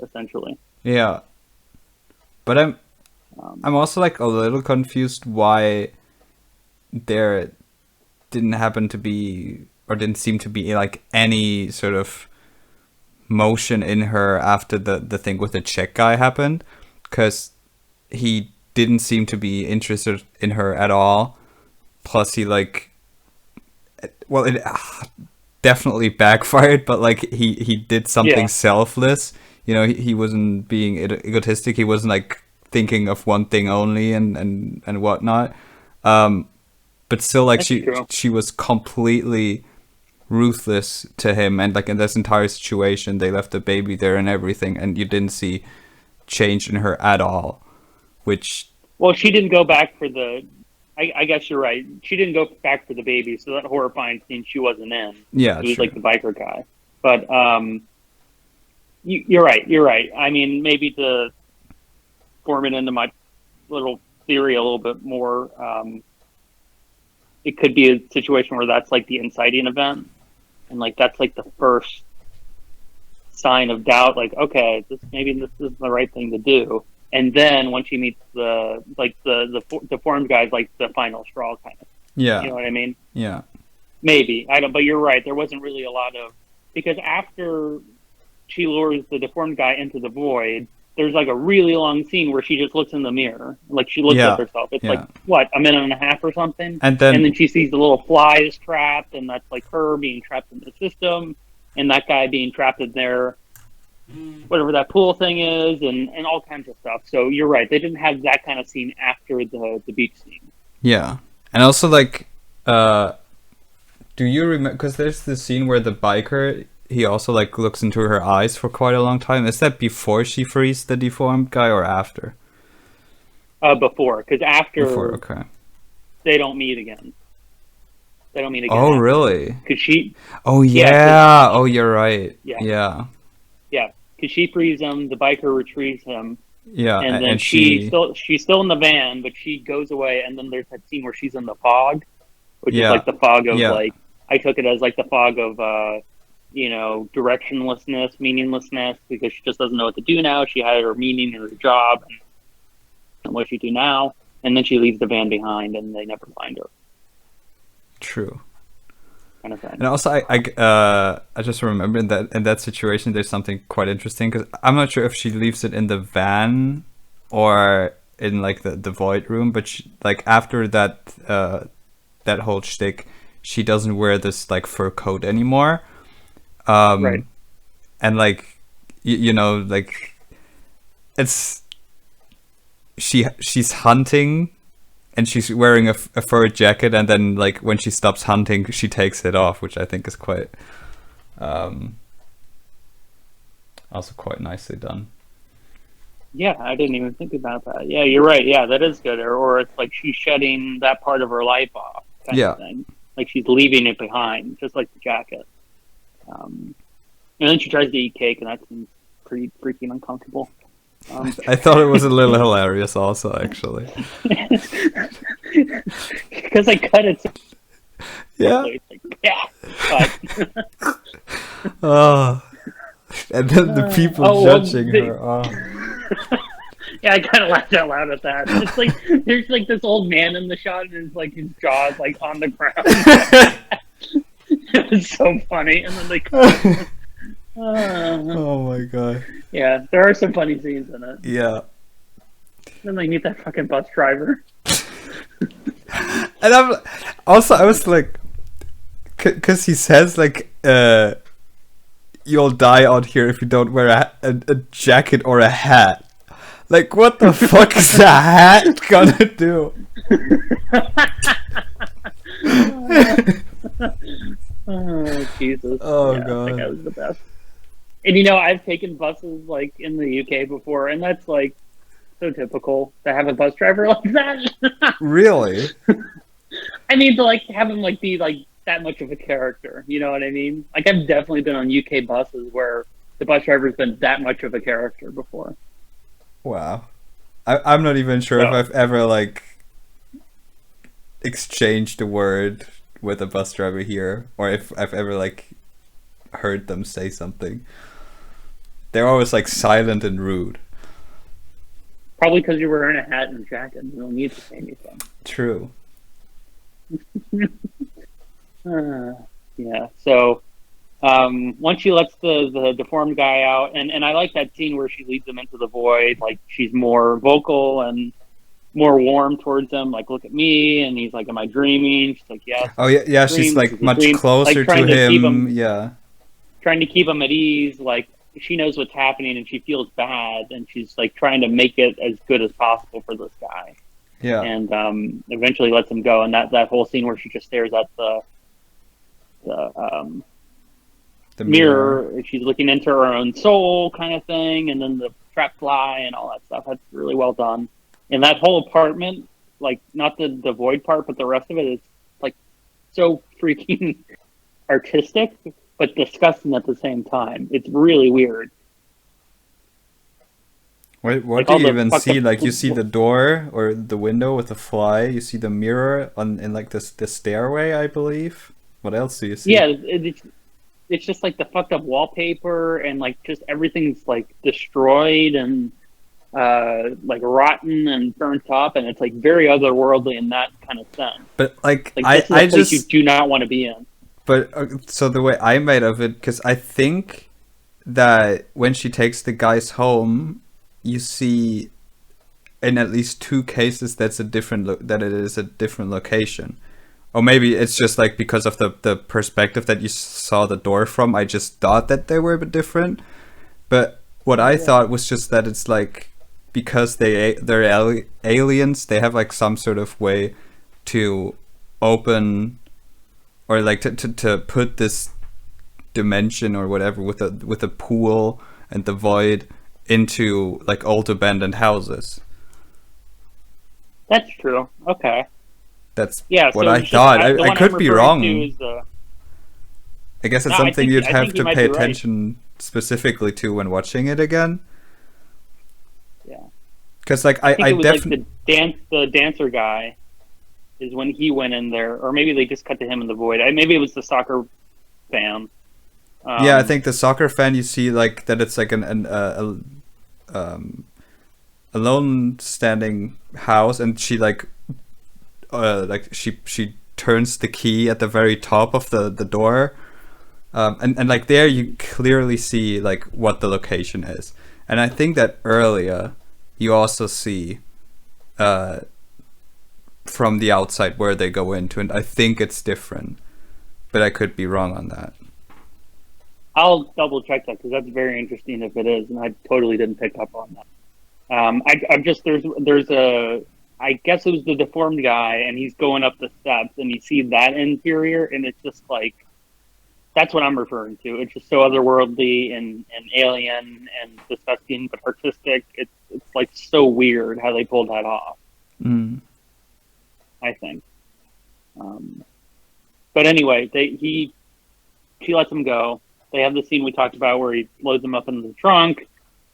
essentially. Yeah, but I'm also like a little confused why there didn't happen to be, or didn't seem to be, like any sort of motion in her after the thing with the Czech guy happened, because he didn't seem to be interested in her at all. Plus he like, well, it definitely backfired, but like he did something selfless, you know. He wasn't being egotistic, he wasn't like thinking of one thing only and whatnot, but still like she was completely ruthless to him, and like in this entire situation they left the baby there and everything, and you didn't see change in her at all, which, well, she didn't go back for the, I guess you're right, she didn't go back for the baby, so that horrifying scene she wasn't in. Yeah, he was like the biker guy, but you're right. I mean, maybe to form it into my little theory a little bit more, it could be a situation where that's like the inciting event, and like that's like the first sign of doubt, like, okay, maybe this is the right thing to do. And then when she meets the deformed guys, like the final straw kind of. Yeah. You know what I mean? Yeah. Maybe. I don't, but you're right. There wasn't really a lot of, because after she lures the deformed guy into the void, there's like a really long scene where she just looks in the mirror, like she looks Yeah, at herself. It's yeah. like what, a minute and a half or something, And then she sees the little flies trapped, and that's like her being trapped in the system, and that guy being trapped in there, whatever that pool thing is, and all kinds of stuff. So you're right, they didn't have that kind of scene after the beach scene. yeah, and also like, do you remember? Because there's the scene where the biker, he also like looks into her eyes for quite a long time. Is that before she frees the deformed guy or after? Before, because after Before, okay. they don't meet again. They don't meet again. Oh, after. really? Because she. Oh, yeah. Oh, you're right. Yeah. Yeah. Yeah, because she frees him, the biker retrieves him, Yeah, and then she's still in the van, but she goes away, and then there's that scene where she's in the fog, which is like the fog of like, I took it as like the fog of directionlessness, meaninglessness, because she just doesn't know what to do now. She had her meaning in her job, and what she do now, and then she leaves the van behind, and they never find her. True. Kind of thing. And also, I just remember in that situation, there's something quite interesting, because I'm not sure if she leaves it in the van or in like the void room, but she, like after that that whole shtick, she doesn't wear this like fur coat anymore. Right. And like you know, like it's she's hunting. And she's wearing a fur jacket, and then like when she stops hunting, she takes it off, which I think is quite, also quite nicely done. Yeah, I didn't even think about that. Yeah, you're right. Yeah, that is good. Or it's like she's shedding that part of her life off, kind of thing. Like she's leaving it behind, just like the jacket. And then she tries to eat cake, and that seems pretty freaking uncomfortable. I thought it was a little hilarious also, actually. Because I cut it so yeah. Like, yeah. Oh. And then the people judging her. Oh. Yeah, I kind of laughed out loud at that. It's like there's like this old man in the shot, and his like his jaw's like on the ground. It was so funny, and then they cut. Oh my god. Yeah, there are some funny scenes in it. Yeah. Then they meet that fucking bus driver. And I was like, because he says like, you'll die out here if you don't wear a jacket or a hat. Like, what the fuck is a hat gonna do? Oh, Jesus. Oh, yeah, God. I think that was the best. And I've taken buses like in the UK before, and that's like so typical to have a bus driver like that. Really? I mean, to like have him like be like that much of a character. You know what I mean? Like I've definitely been on UK buses where the bus driver's been that much of a character before. Wow. I'm not even sure if I've ever like exchanged a word with a bus driver here, or if I've ever like heard them say something. They're always like silent and rude. Probably because you're wearing a hat and a jacket. You don't need to say anything. True. Yeah. So once she lets the deformed guy out, and I like that scene where she leads him into the void. Like she's more vocal and more warm towards him. Like, look at me, and he's like, "Am I dreaming?" She's like, "Yes." Oh yeah, yeah. She's like much closer to him. Yeah. Trying to keep him at ease. Like she knows what's happening, and she feels bad, and she's like trying to make it as good as possible for this guy. Yeah. And eventually lets him go. And that whole scene where she just stares at the mirror, she's looking into her own soul, kind of thing, and then the trap fly and all that stuff. That's really well done. And that whole apartment, like not the void part, but the rest of it is like so freaking artistic, but disgusting at the same time. It's really weird. What like do you even see? Like you see the door or the window with the fly. You see the mirror in like the stairway, I believe. What else do you see? Yeah, it's just like the fucked up wallpaper, and like just everything's like destroyed and like rotten and burnt up, and it's like very otherworldly in that kind of sense. But like this is a place you do not want to be in. But so the way I made of it, because I think that when she takes the guys home, you see in at least two cases that's a that it is a different location. Or maybe it's just like because of the perspective that you saw the door from, I just thought that they were a bit different. But what I thought was just that it's like because they're aliens, they have like some sort of way to open or like to put this dimension or whatever with a pool and the void into like old abandoned houses. That's true. Okay. That's Yeah. what So I it's just, thought. the I one could I'm be referring wrong. to is I guess it's No, I something think- you'd I have think you to might pay be right. attention specifically to when watching it again. Yeah. Because like I think I it was like definitely the dancer guy is when he went in there, or maybe they just cut to him in the void. Maybe it was the soccer fan. yeah, I think the soccer fan, you see like that it's like a lone standing house, and she like she turns the key at the very top of the door, and like there you clearly see like what the location is. And I think that earlier you also see from the outside where they go into, and I think it's different, but I could be wrong on that. I'll double check that because that's very interesting if it is, and I totally didn't pick up on that. I'm just there's a I guess it was the deformed guy, and he's going up the steps, and you see that interior, and it's just like that's what I'm referring to. It's just so otherworldly and alien and disgusting, but artistic. It's like so weird how they pulled that off. Mm. I think. But anyway, she lets him go. They have the scene we talked about where he loads him up in the trunk.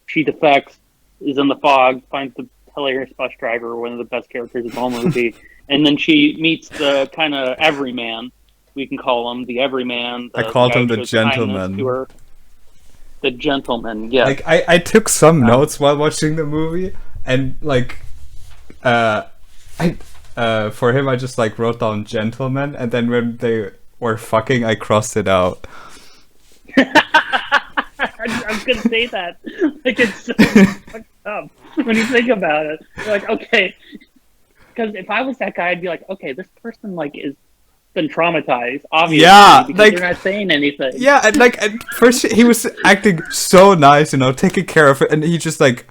She defects, is in the fog, finds the hilarious bus driver, one of the best characters of the whole movie, and then she meets the kind of everyman. We can call him the everyman. I called guy him who the shows kindness gentleman. to her. The gentleman, yeah. Like I took some notes while watching the movie, and like I for him I just like wrote down gentleman, and then when they were fucking I crossed it out. I was gonna say that. Like it's so fucked up when you think about it. You're like, okay, because if I was that guy, I'd be like, okay, this person like is been traumatized, obviously, Yeah, because like- they're not saying anything. Yeah, and like at first he was acting so nice, you know, taking care of it, and he just like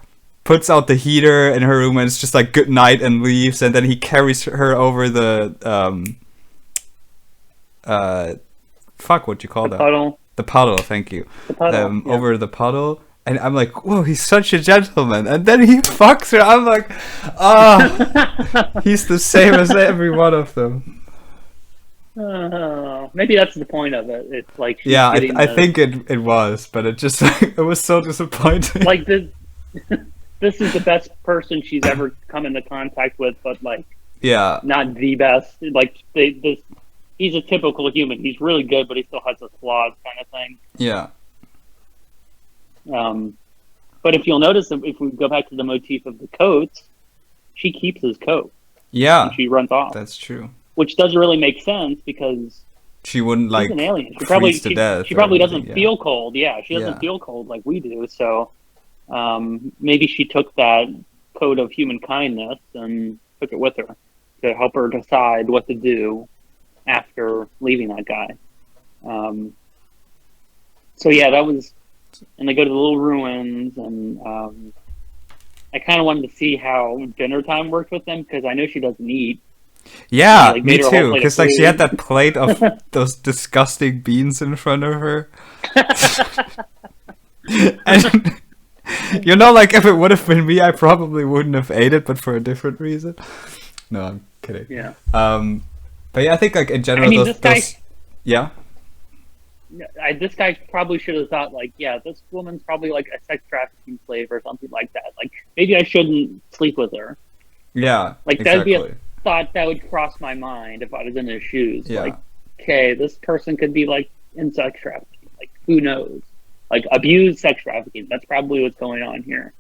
puts out the heater in her room, and it's just like good night and leaves, and then he carries her over the fuck, what you call that? Puddle. The puddle, thank you. The puddle. Yeah. Over the puddle, and I'm like, whoa, he's such a gentleman. And then he fucks her. I'm like, he's the same as every one of them. Maybe that's the point of it. It's like she's Yeah, getting I the- think it was, but it just it was so disappointing. like this. This is the best person she's ever come into contact with, but like Yeah, not the best. Like he's a typical human. He's really good, but he still has his flaws, kind of thing. yeah, But if you'll notice, if we go back to the motif of the coats, she keeps his coat yeah. and she runs off, That's true. which doesn't really make sense because She wouldn't like she's an alien. She probably freeze to death. she or probably anything, doesn't yeah. feel cold. Yeah, she doesn't Yeah. feel cold like we do. So maybe she took that code of human kindness and took it with her to help her decide what to do after leaving that guy. So yeah, that was, and they go to the little ruins, and I kind of wanted to see how dinner time worked with them because I know she doesn't eat. Yeah, like, me made her a whole too. plate of Because like she food. had that plate of those disgusting beans in front of her, and you know, like if it would have been me, I probably wouldn't have ate it, but for a different reason. No, I'm kidding. Yeah. But yeah, I think like in general, I mean, those, this guy- those yeah, This guy probably should have thought like, yeah, this woman's probably like a sex trafficking slave or something like that. Like maybe I shouldn't sleep with her. yeah, Like that'd be exactly. a thought that would cross my mind if I was in his shoes. Yeah. Like, okay, this person could be like in sex trafficking. Like who knows? Like abused sex trafficking. That's probably what's going on here.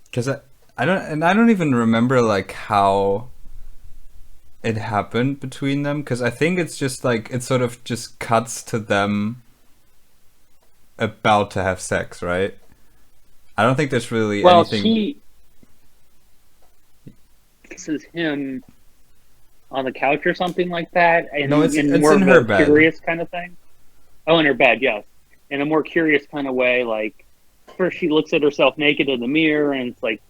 Because I don't even remember like how it happened between them, because I think it's just like it sort of just cuts to them about to have sex, right? I don't think there's really Well, anything. she kisses him on the couch or something like that, No, in it's more in of her a bed. curious kind of thing. Oh, in her bed, yes. In a more curious kind of way, like first she looks at herself naked in the mirror, and it's like,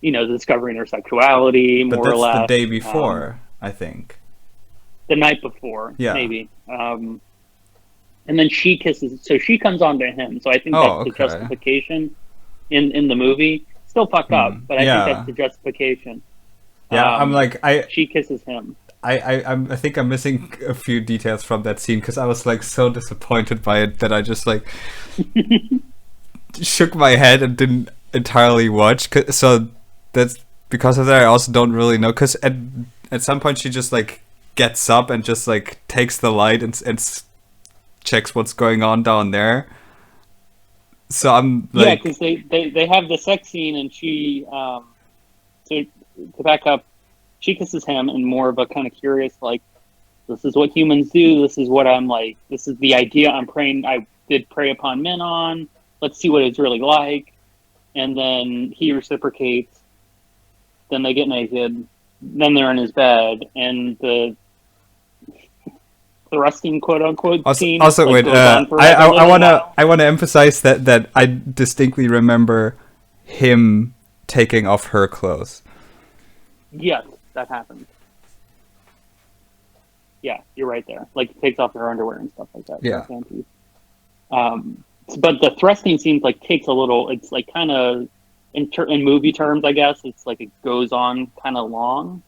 discovering her sexuality But more or that's the less. day Um, before, I think. the night before, Yeah. maybe. And then she kisses, so she comes on to him. So I think that's Oh, the okay. justification in the movie. Still fucked up, but I think that's Yeah. the justification. Yeah, I'm like She kisses him. I think I'm missing a few details from that scene because I was like so disappointed by it that I just like shook my head and didn't entirely watch. So that's because of that. I also don't really know because at some point she just like gets up and just like takes the light and checks what's going on down there. So I'm Yeah, like, because they have the sex scene, and she to to back up, she kisses him in more of a kind of curious, like, this is what humans do. This is what I'm like. This is the idea I'm praying. I did prey upon men on. Let's see what it's really like. And then he reciprocates. Then they get naked. Then they're in his bed, and the thrusting quote unquote scene also like wait. goes on for I, like a I I little wanna while. I wanna emphasize that I distinctly remember him taking off her clothes. Yes, that happens. Yeah, you're right there. Like takes off her underwear and stuff like that. Her Yeah. panties. Um, but the thrusting seems like takes a little. It's like kind of in movie terms, I guess. It's like it goes on kind of long,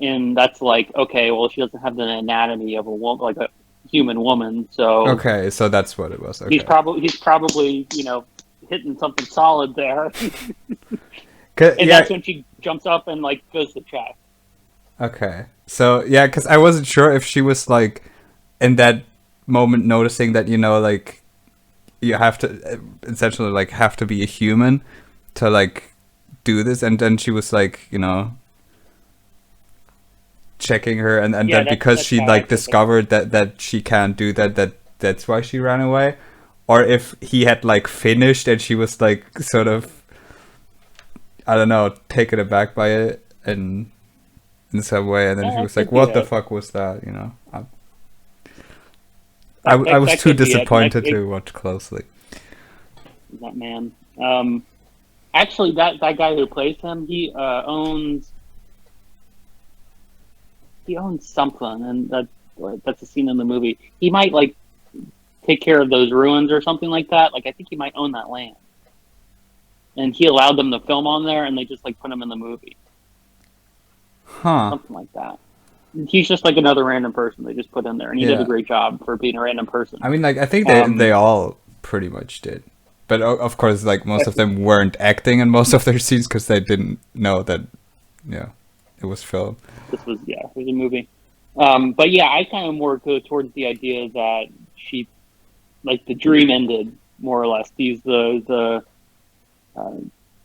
and that's like okay. Well, she doesn't have the anatomy of a woman, like a human woman, so Okay, so that's what it was. he's Okay. probably hitting something solid there, and Yeah. that's when she jumps up and like goes to check. Okay. So yeah, because I wasn't sure if she was like in that moment noticing that like you have to essentially like have to be a human to like do this, and then she was like checking her, and Yeah, then that's because that's she how I like took it. discovered that she can't do that's why she ran away, or if he had like finished and she was like sort of I don't know taken aback by it and in some way, and then Yeah, she that was like, could be "What the it. fuck was that?" That I that, was that too could be it. disappointed to watch closely. That man. Actually, that guy who plays him, he owns something, and that's a scene in the movie. He might like take care of those ruins or something like that. Like I think he might own that land, and he allowed them to film on there, and they just like put him in the movie, Huh. something like that. He's just like another random person they just put in there, and he did a Yeah. great job for being a random person. I mean, like, I think they Um, all pretty much did. But of course, like, most uh, of them weren't acting in most of their scenes because they didn't know that, it was filmed. it was a movie. But yeah, I kind of more go towards the idea that she like the dream ended more or less. These the uh,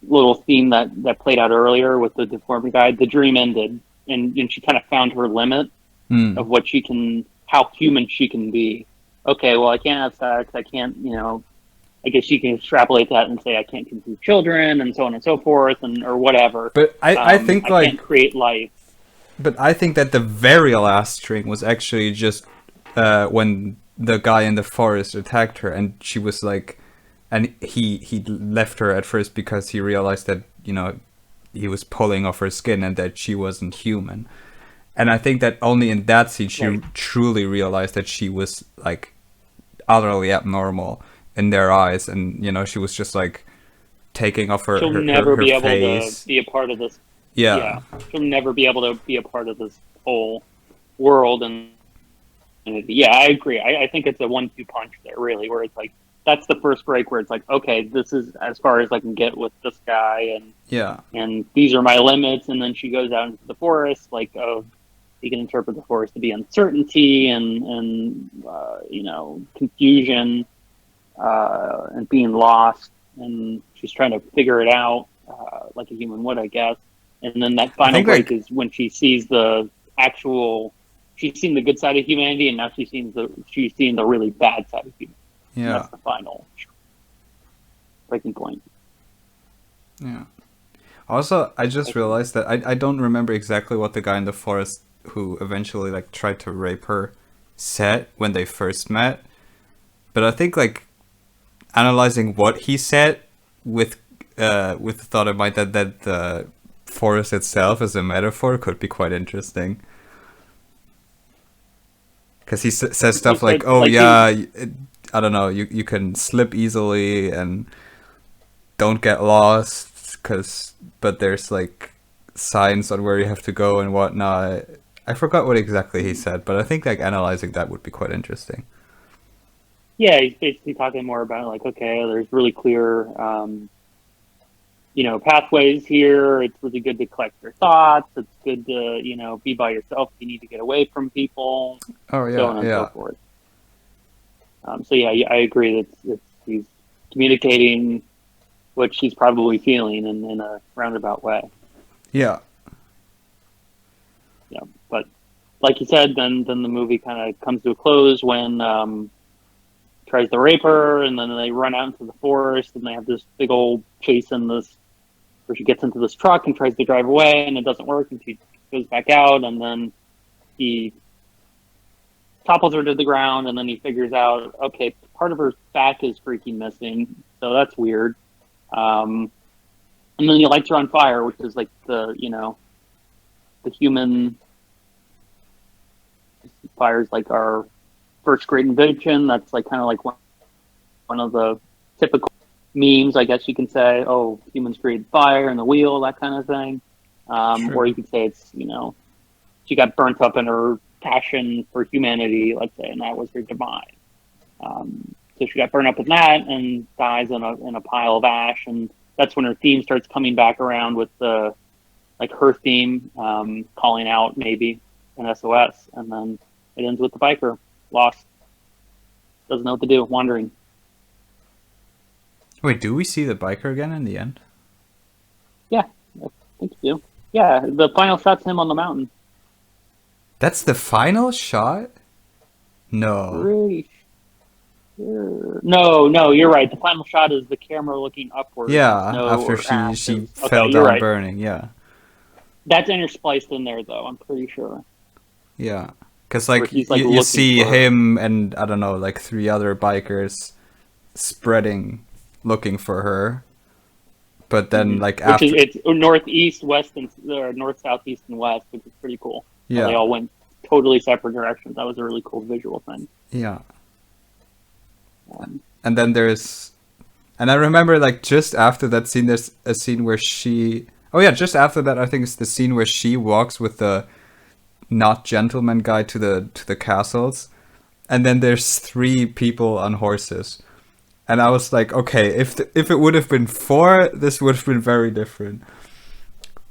little theme that played out earlier with the deformed guy. The dream ended, and she kind of found her limit Hmm. of what she can, how human she can be. Okay, well, I can't have sex. I can't, I guess you can extrapolate that and say I can't conceive children and so on and so forth, and or whatever. But I think, I can't like, create life. but I think that the very last string was actually just when the guy in the forest attacked her, and she was like, and he left her at first because he realized that he was pulling off her skin and that she wasn't human. And I think that only in that scene she Right. truly realized that she was like utterly abnormal in their eyes, and she was just like taking off She'll never her be able to face. be a part of this. Yeah. Yeah, she'll never be able to be a part of this whole world. And yeah, I agree. I think it's a 1-2 punch there, really, where it's like that's the first break where it's like, okay, this is as far as I can get with this guy, Yeah. and these are my limits. And then she goes out into the forest, like, oh, you can interpret the forest to be uncertainty and confusion and being lost, and she's trying to figure it out like a human would, I guess. And then that I final think break like is when she sees the actual. She's seen the good side of humanity, and now she's seen the really bad side of humanity, and yeah. that's the final breaking point. Yeah. Also, I just realized that I don't remember exactly what the guy in the forest who eventually like tried to rape her said when they first met, but I think like analyzing what he said with the thought in mind that the forest itself as a metaphor could be quite interesting. Because he says He stuff like, said "Oh like yeah, I don't know, you can slip easily and don't get lost, cause but there's like signs on where you have to go and whatnot." I forgot what exactly he said, but I think like analyzing that would be quite interesting. yeah, he's basically talking more about like, okay, there's really clear, pathways here. It's really good to collect your thoughts. It's good to, be by yourself. You need to get away from people, Oh so yeah, on and so yeah, forth. So yeah, I agree that he's communicating what she's probably feeling in a roundabout way. yeah. Yeah, but like you said, then the movie kind of comes to a close when tries to rape her, and then they run out into the forest, and they have this big old chase in this, where she gets into this truck and tries to drive away, and it doesn't work, and she goes back out, and then he topples her to the ground, and then he figures out, okay, part of her back is freaking missing, so that's weird. And then he lights her on fire, which is like the human fires like our first great invention. That's like kind of like one of the typical memes, I guess you can say. Oh, humans created fire and the wheel, that kind of thing. Or True. you could say it's she got burnt up in her passion for humanity, let's say, and that was her demise. So she got burned up in that and dies in a pile of ash, and that's when her theme starts coming back around with the like her theme, calling out maybe an SOS, and then it ends with the biker lost, doesn't know what to do, wandering. Wait, do we see the biker again in the end? Yeah, I think you do. Yeah, the final shot's him on the mountain. That's the final shot? No. Pretty sure. No, you're right. The final shot is the camera looking upward in Yeah, snow after or she ashes. Okay, fell you're down right. burning. Yeah, That's interspliced in there, though. I'm pretty sure, yeah. Cause where like he's like you looking see for her. him and I don't know like three other bikers spreading, looking for her. But then like Which is after, it's northeast, west, and or north, southeast, and west, which is pretty cool. How they yeah, all went totally separate directions. That was a really cool visual thing. yeah. Um, And then there's, and I remember like just after that scene, there's a scene where she. Oh yeah, just after that, I think it's the scene where she walks with the not gentleman guy to the castles, and then there's three people on horses. And I was like, okay, if it would have been four, this would have been very different.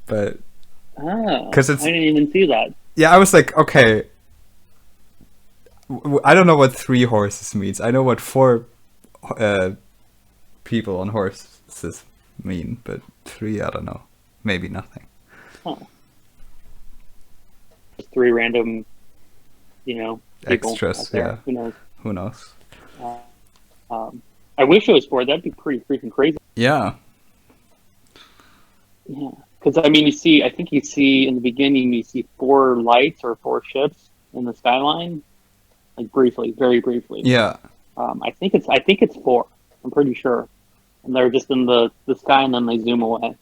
But because I it's didn't even see that. yeah, I was like, okay, I don't know what three horses means. I know what four uh, people on horses mean, but three, I don't know. Maybe nothing. Huh. Just three random, people out Extras, there. yeah. Who knows? Who knows? Uh, I wish it was four. That'd be pretty freaking crazy. Yeah, Yeah, because I mean, I think you see in the beginning, you see four lights or four ships in the skyline, like briefly, very briefly. yeah, I think it's four. I'm pretty sure, and they're just in the sky, and then they zoom away.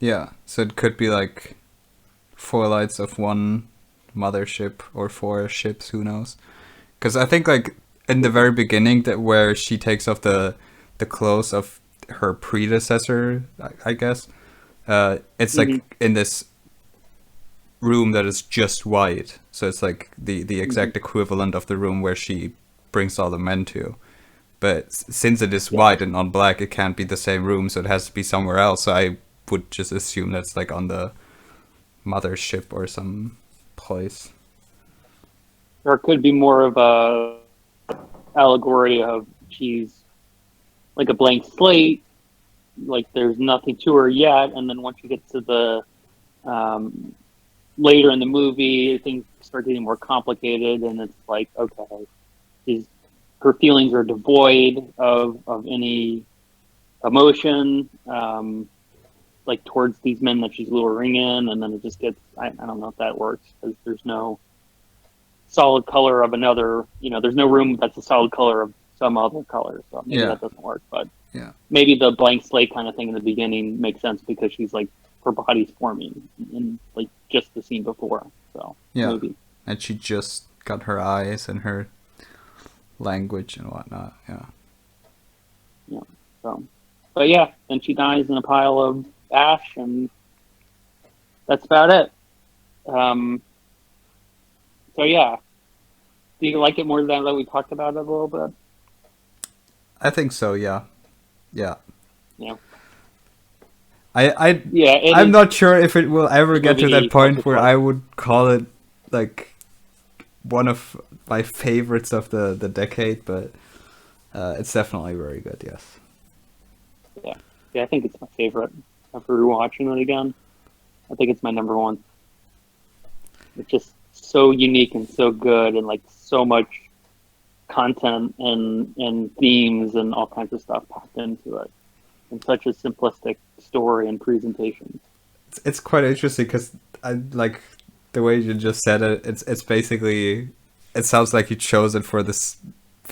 yeah. So it could be like four lights of one mothership or four ships. Who knows? Because I think like in the very beginning, that where she takes off the clothes of her predecessor, I guess. It's Hmm. like in this room that is just white, so it's like the Hmm. exact equivalent of the room where she brings all the men to. But since it is Yeah, white and not black, it can't be the same room, so it has to be somewhere else. So I would just assume that's like on the mothership or some place. or it could be more of a allegory of she's like a blank slate, like there's nothing to her yet, and then once you get to the um, later in the movie, things start getting more complicated, and it's like, okay, she's her feelings are devoid of any emotion, like towards these men that she's luring in, and then it just gets. I don't know if that works because there's no solid color of another. There's no room that's a solid color of some other color, so maybe Yeah. that doesn't work. But Yeah. maybe the blank slate kind of thing in the beginning makes sense because she's like her body's forming in like just the scene before. So Yeah. maybe. And she just got her eyes and her language and whatnot. Yeah. Yeah. So, but yeah, then she dies in a pile of ash, and that's about it. So yeah, do you like it more than that we talked about it a little bit? I think so. Yeah. Yeah. Yeah. I Yeah. I'm not sure if it will ever get to that movie point where touches I would call it like one of my favorites of the decade, but it's definitely very good. Yes. Yeah. Yeah. I think it's my favorite. After rewatching it again, I think it's my number one. It's just so unique and so good, and like so much content and themes and all kinds of stuff packed into it, and such a simplistic story and presentation. It's quite interesting because I like the way you just said it. It's basically it sounds like you chose it for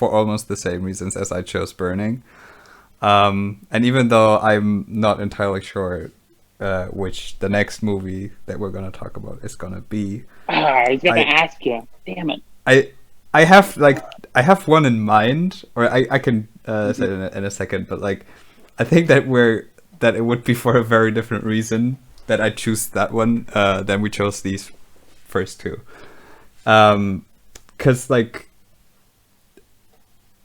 almost the same reasons as I chose Burning. And even though I'm not entirely sure which the next movie that we're gonna talk about is gonna be, I was gonna I ask you. Damn it. I I have I have one in mind, or I can say it in a second, but like I think that it would be for a very different reason that I choose that one than we chose these first two. 'Cause like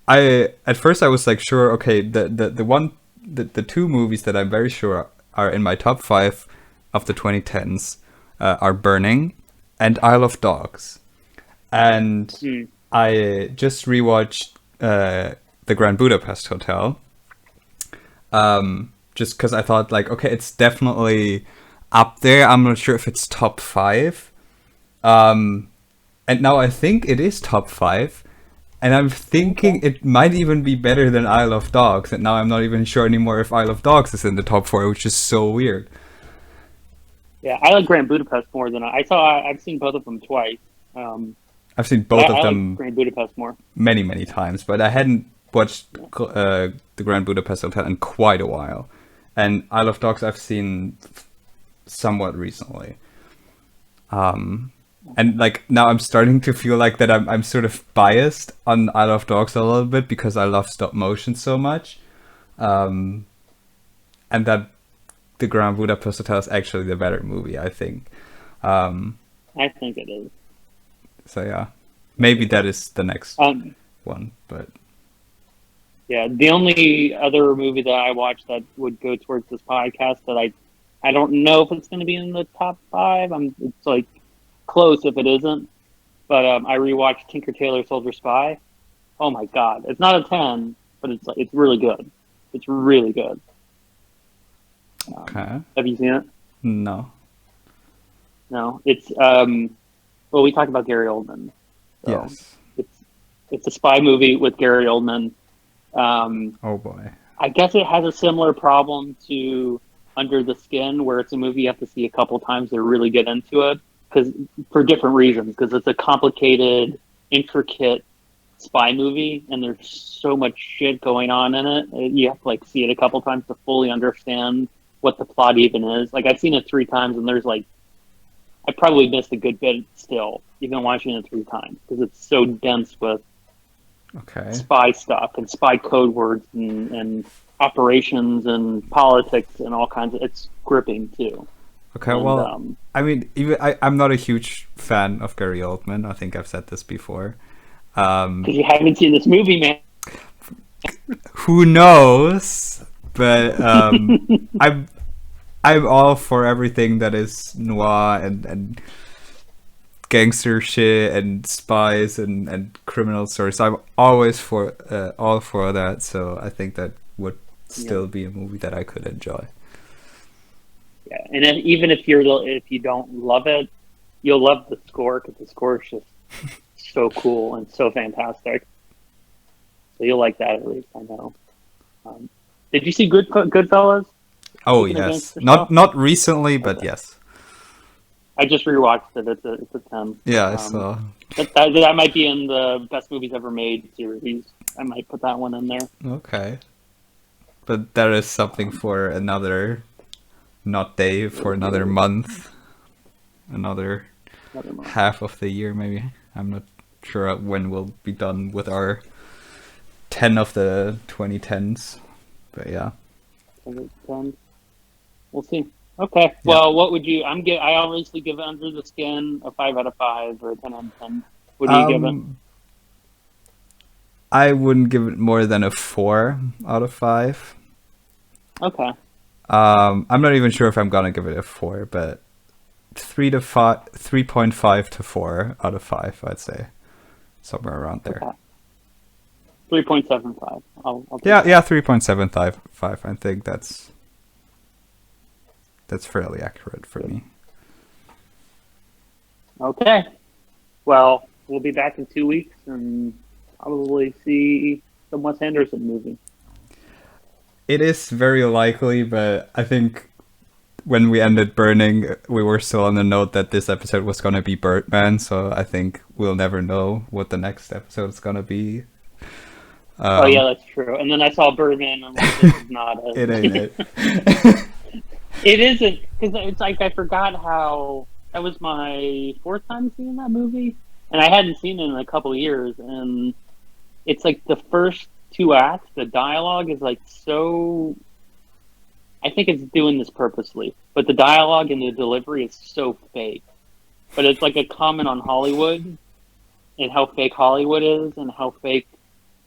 at first I was like sure, okay, the two movies that I'm very sure are in my top 5 of the 2010s are Burning and Isle of Dogs. And I just rewatched the Grand Budapest Hotel. Just because I thought like, okay, it's definitely up there. I'm not sure if it's top 5. And now I think it is top 5. And I'm thinking it might even be better than Isle of Dogs. And now I'm not even sure anymore if Isle of Dogs is in the top 4, which is so weird. Yeah, I like Grand Budapest more than I saw. I've seen both of them twice. I've seen both of I them like Grand Budapest more. many, many times, but I hadn't watched the Grand Budapest Hotel in quite a while. And Isle of Dogs I've seen somewhat recently. And like now I'm starting to feel like that I'm sort of biased on Isle of Dogs a little bit because I love stop motion so much. And that the Grand Budapest Hotel is actually the better movie, I think. I think it is. So yeah, maybe that is the next one, but yeah, the only other movie that I watched that would go towards this podcast that I don't know if it's going to be in the top 5. It's like close if it isn't, but I rewatched Tinker Tailor Soldier Spy. Oh my god, it's not a 10, but it's really good. It's really good. okay. Have you seen it? No. No, it's well, we talked about Gary Oldman. So Yes. it's a spy movie with Gary Oldman. Oh boy. I guess it has a similar problem to Under the Skin, where it's a movie you have to see a couple times to really get into it, because for different reasons. Because it's a complicated, intricate spy movie, and there's so much shit going on in it. You have to like see it a couple times to fully understand what the plot even is. Like I've seen it 3 times, and there's like I probably missed a good bit still, even watching it 3 times, because it's so dense with Okay. spy stuff and spy code words and operations and politics and all kinds of. It's gripping too. Okay, And, well, I mean, even I'm not a huge fan of Gary Oldman. I think I've said this before. because you haven't seen this movie, man. Who knows? But I'm all for everything that is noir and gangster shit and spies and criminal stories. I'm always for all for that. So I think that would still be a movie that I could enjoy. Yeah, and then even if you don't love it, you'll love the score, because the score is just so cool and so fantastic. So you'll like that, at least I know. Did you see Goodfellas? Oh Speaking against yes, yourself. not recently, but Okay. yes. I just rewatched it. It's a 10. Yeah, I saw. That might be in the best movies ever made series. I might put that one in there. Okay, but there is something Um, for another not day for another month, another Another month. half of the year maybe. I'm not sure when we'll be done with our 10 of the 2010s, but yeah. We'll see. Okay. Yeah. Well, what would you? I obviously give Under the Skin a 5 out of 5 or a 10 out of 10. What do you give it? Um, I wouldn't give it more than a 4 out of 5. Okay. I'm not even sure if I'm gonna give it a 4, but 3.5 to 4 out of 5, I'd say, somewhere around there. Okay. 3.75. I'll take Yeah, that. yeah, 3.75. I think that's fairly accurate for me. Okay. Well, we'll be back in 2 weeks and probably see the Wes Anderson movie. It is very likely, but I think when we ended Burning, we were still on the note that this episode was going to be Birdman, so I think we'll never know what the next episode is going to be. Oh yeah, that's true. And then I saw Birdman, and I'm like, this is not a. It ain't it. It isn't, because it's like I forgot how that was my fourth time seeing that movie, and I hadn't seen it in a couple of years. And it's like the first 2 acts, the dialogue is like so. I think it's doing this purposely, but the dialogue and the delivery is so fake. But it's like a comment on Hollywood and how fake Hollywood is and how fake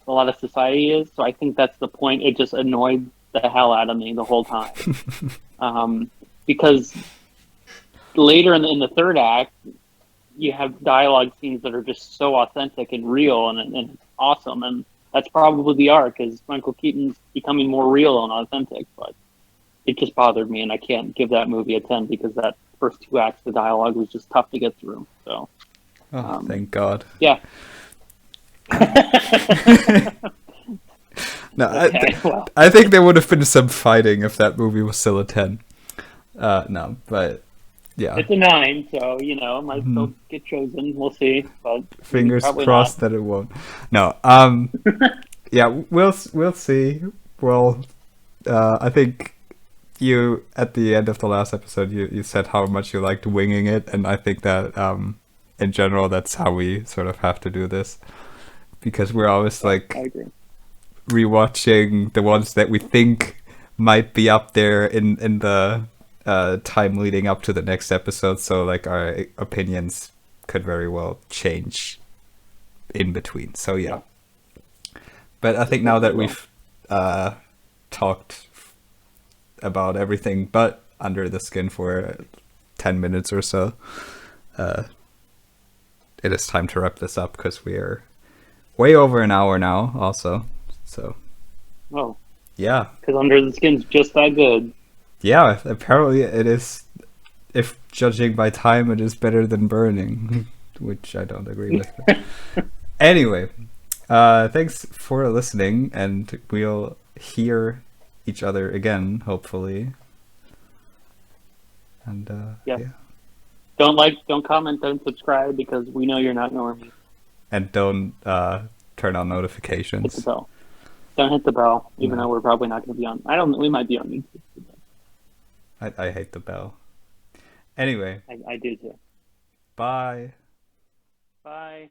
a lot of society is. So I think that's the point. It just annoyed the hell out of me the whole time. Because later in the third act, you have dialogue scenes that are just so authentic and real and it's awesome. And that's probably the arc, is Michael Keaton's becoming more real and authentic. But it just bothered me, and I can't give that movie a 10 because that first 2 acts, the dialogue was just tough to get through. So, Thank God. Yeah. No, Okay, I think there would have been some fighting if that movie was still a 10. No, but yeah. It's a 9, so it might still get chosen. We'll see, but Fingers probably crossed not. that it won't. No, yeah, we'll see. Well, I think you at the end of the last episode you said how much you liked winging it, and I think that in general that's how we sort of have to do this, because we're always like I agree. rewatching the ones that we think might be up there in the time leading up to the next episode, so like our opinions could very well change in between. So yeah. But I think now that we've talked about everything but Under the Skin for 10 minutes or so, it is time to wrap this up, because we are way over an hour now also. So Oh, yeah. because Under the Skin's just that good. Yeah, apparently it is. If judging by time, it is better than Burning, which I don't agree with. Anyway, thanks for listening, and we'll hear each other again, hopefully. And Yes. yeah. Don't comment, don't subscribe, because we know you're not normies. And don't turn on Hit the notifications. bell. Don't hit the bell, even No. though we're probably not going to be on. We might be on YouTube. I hate the bell. Anyway, I do too. bye. Bye.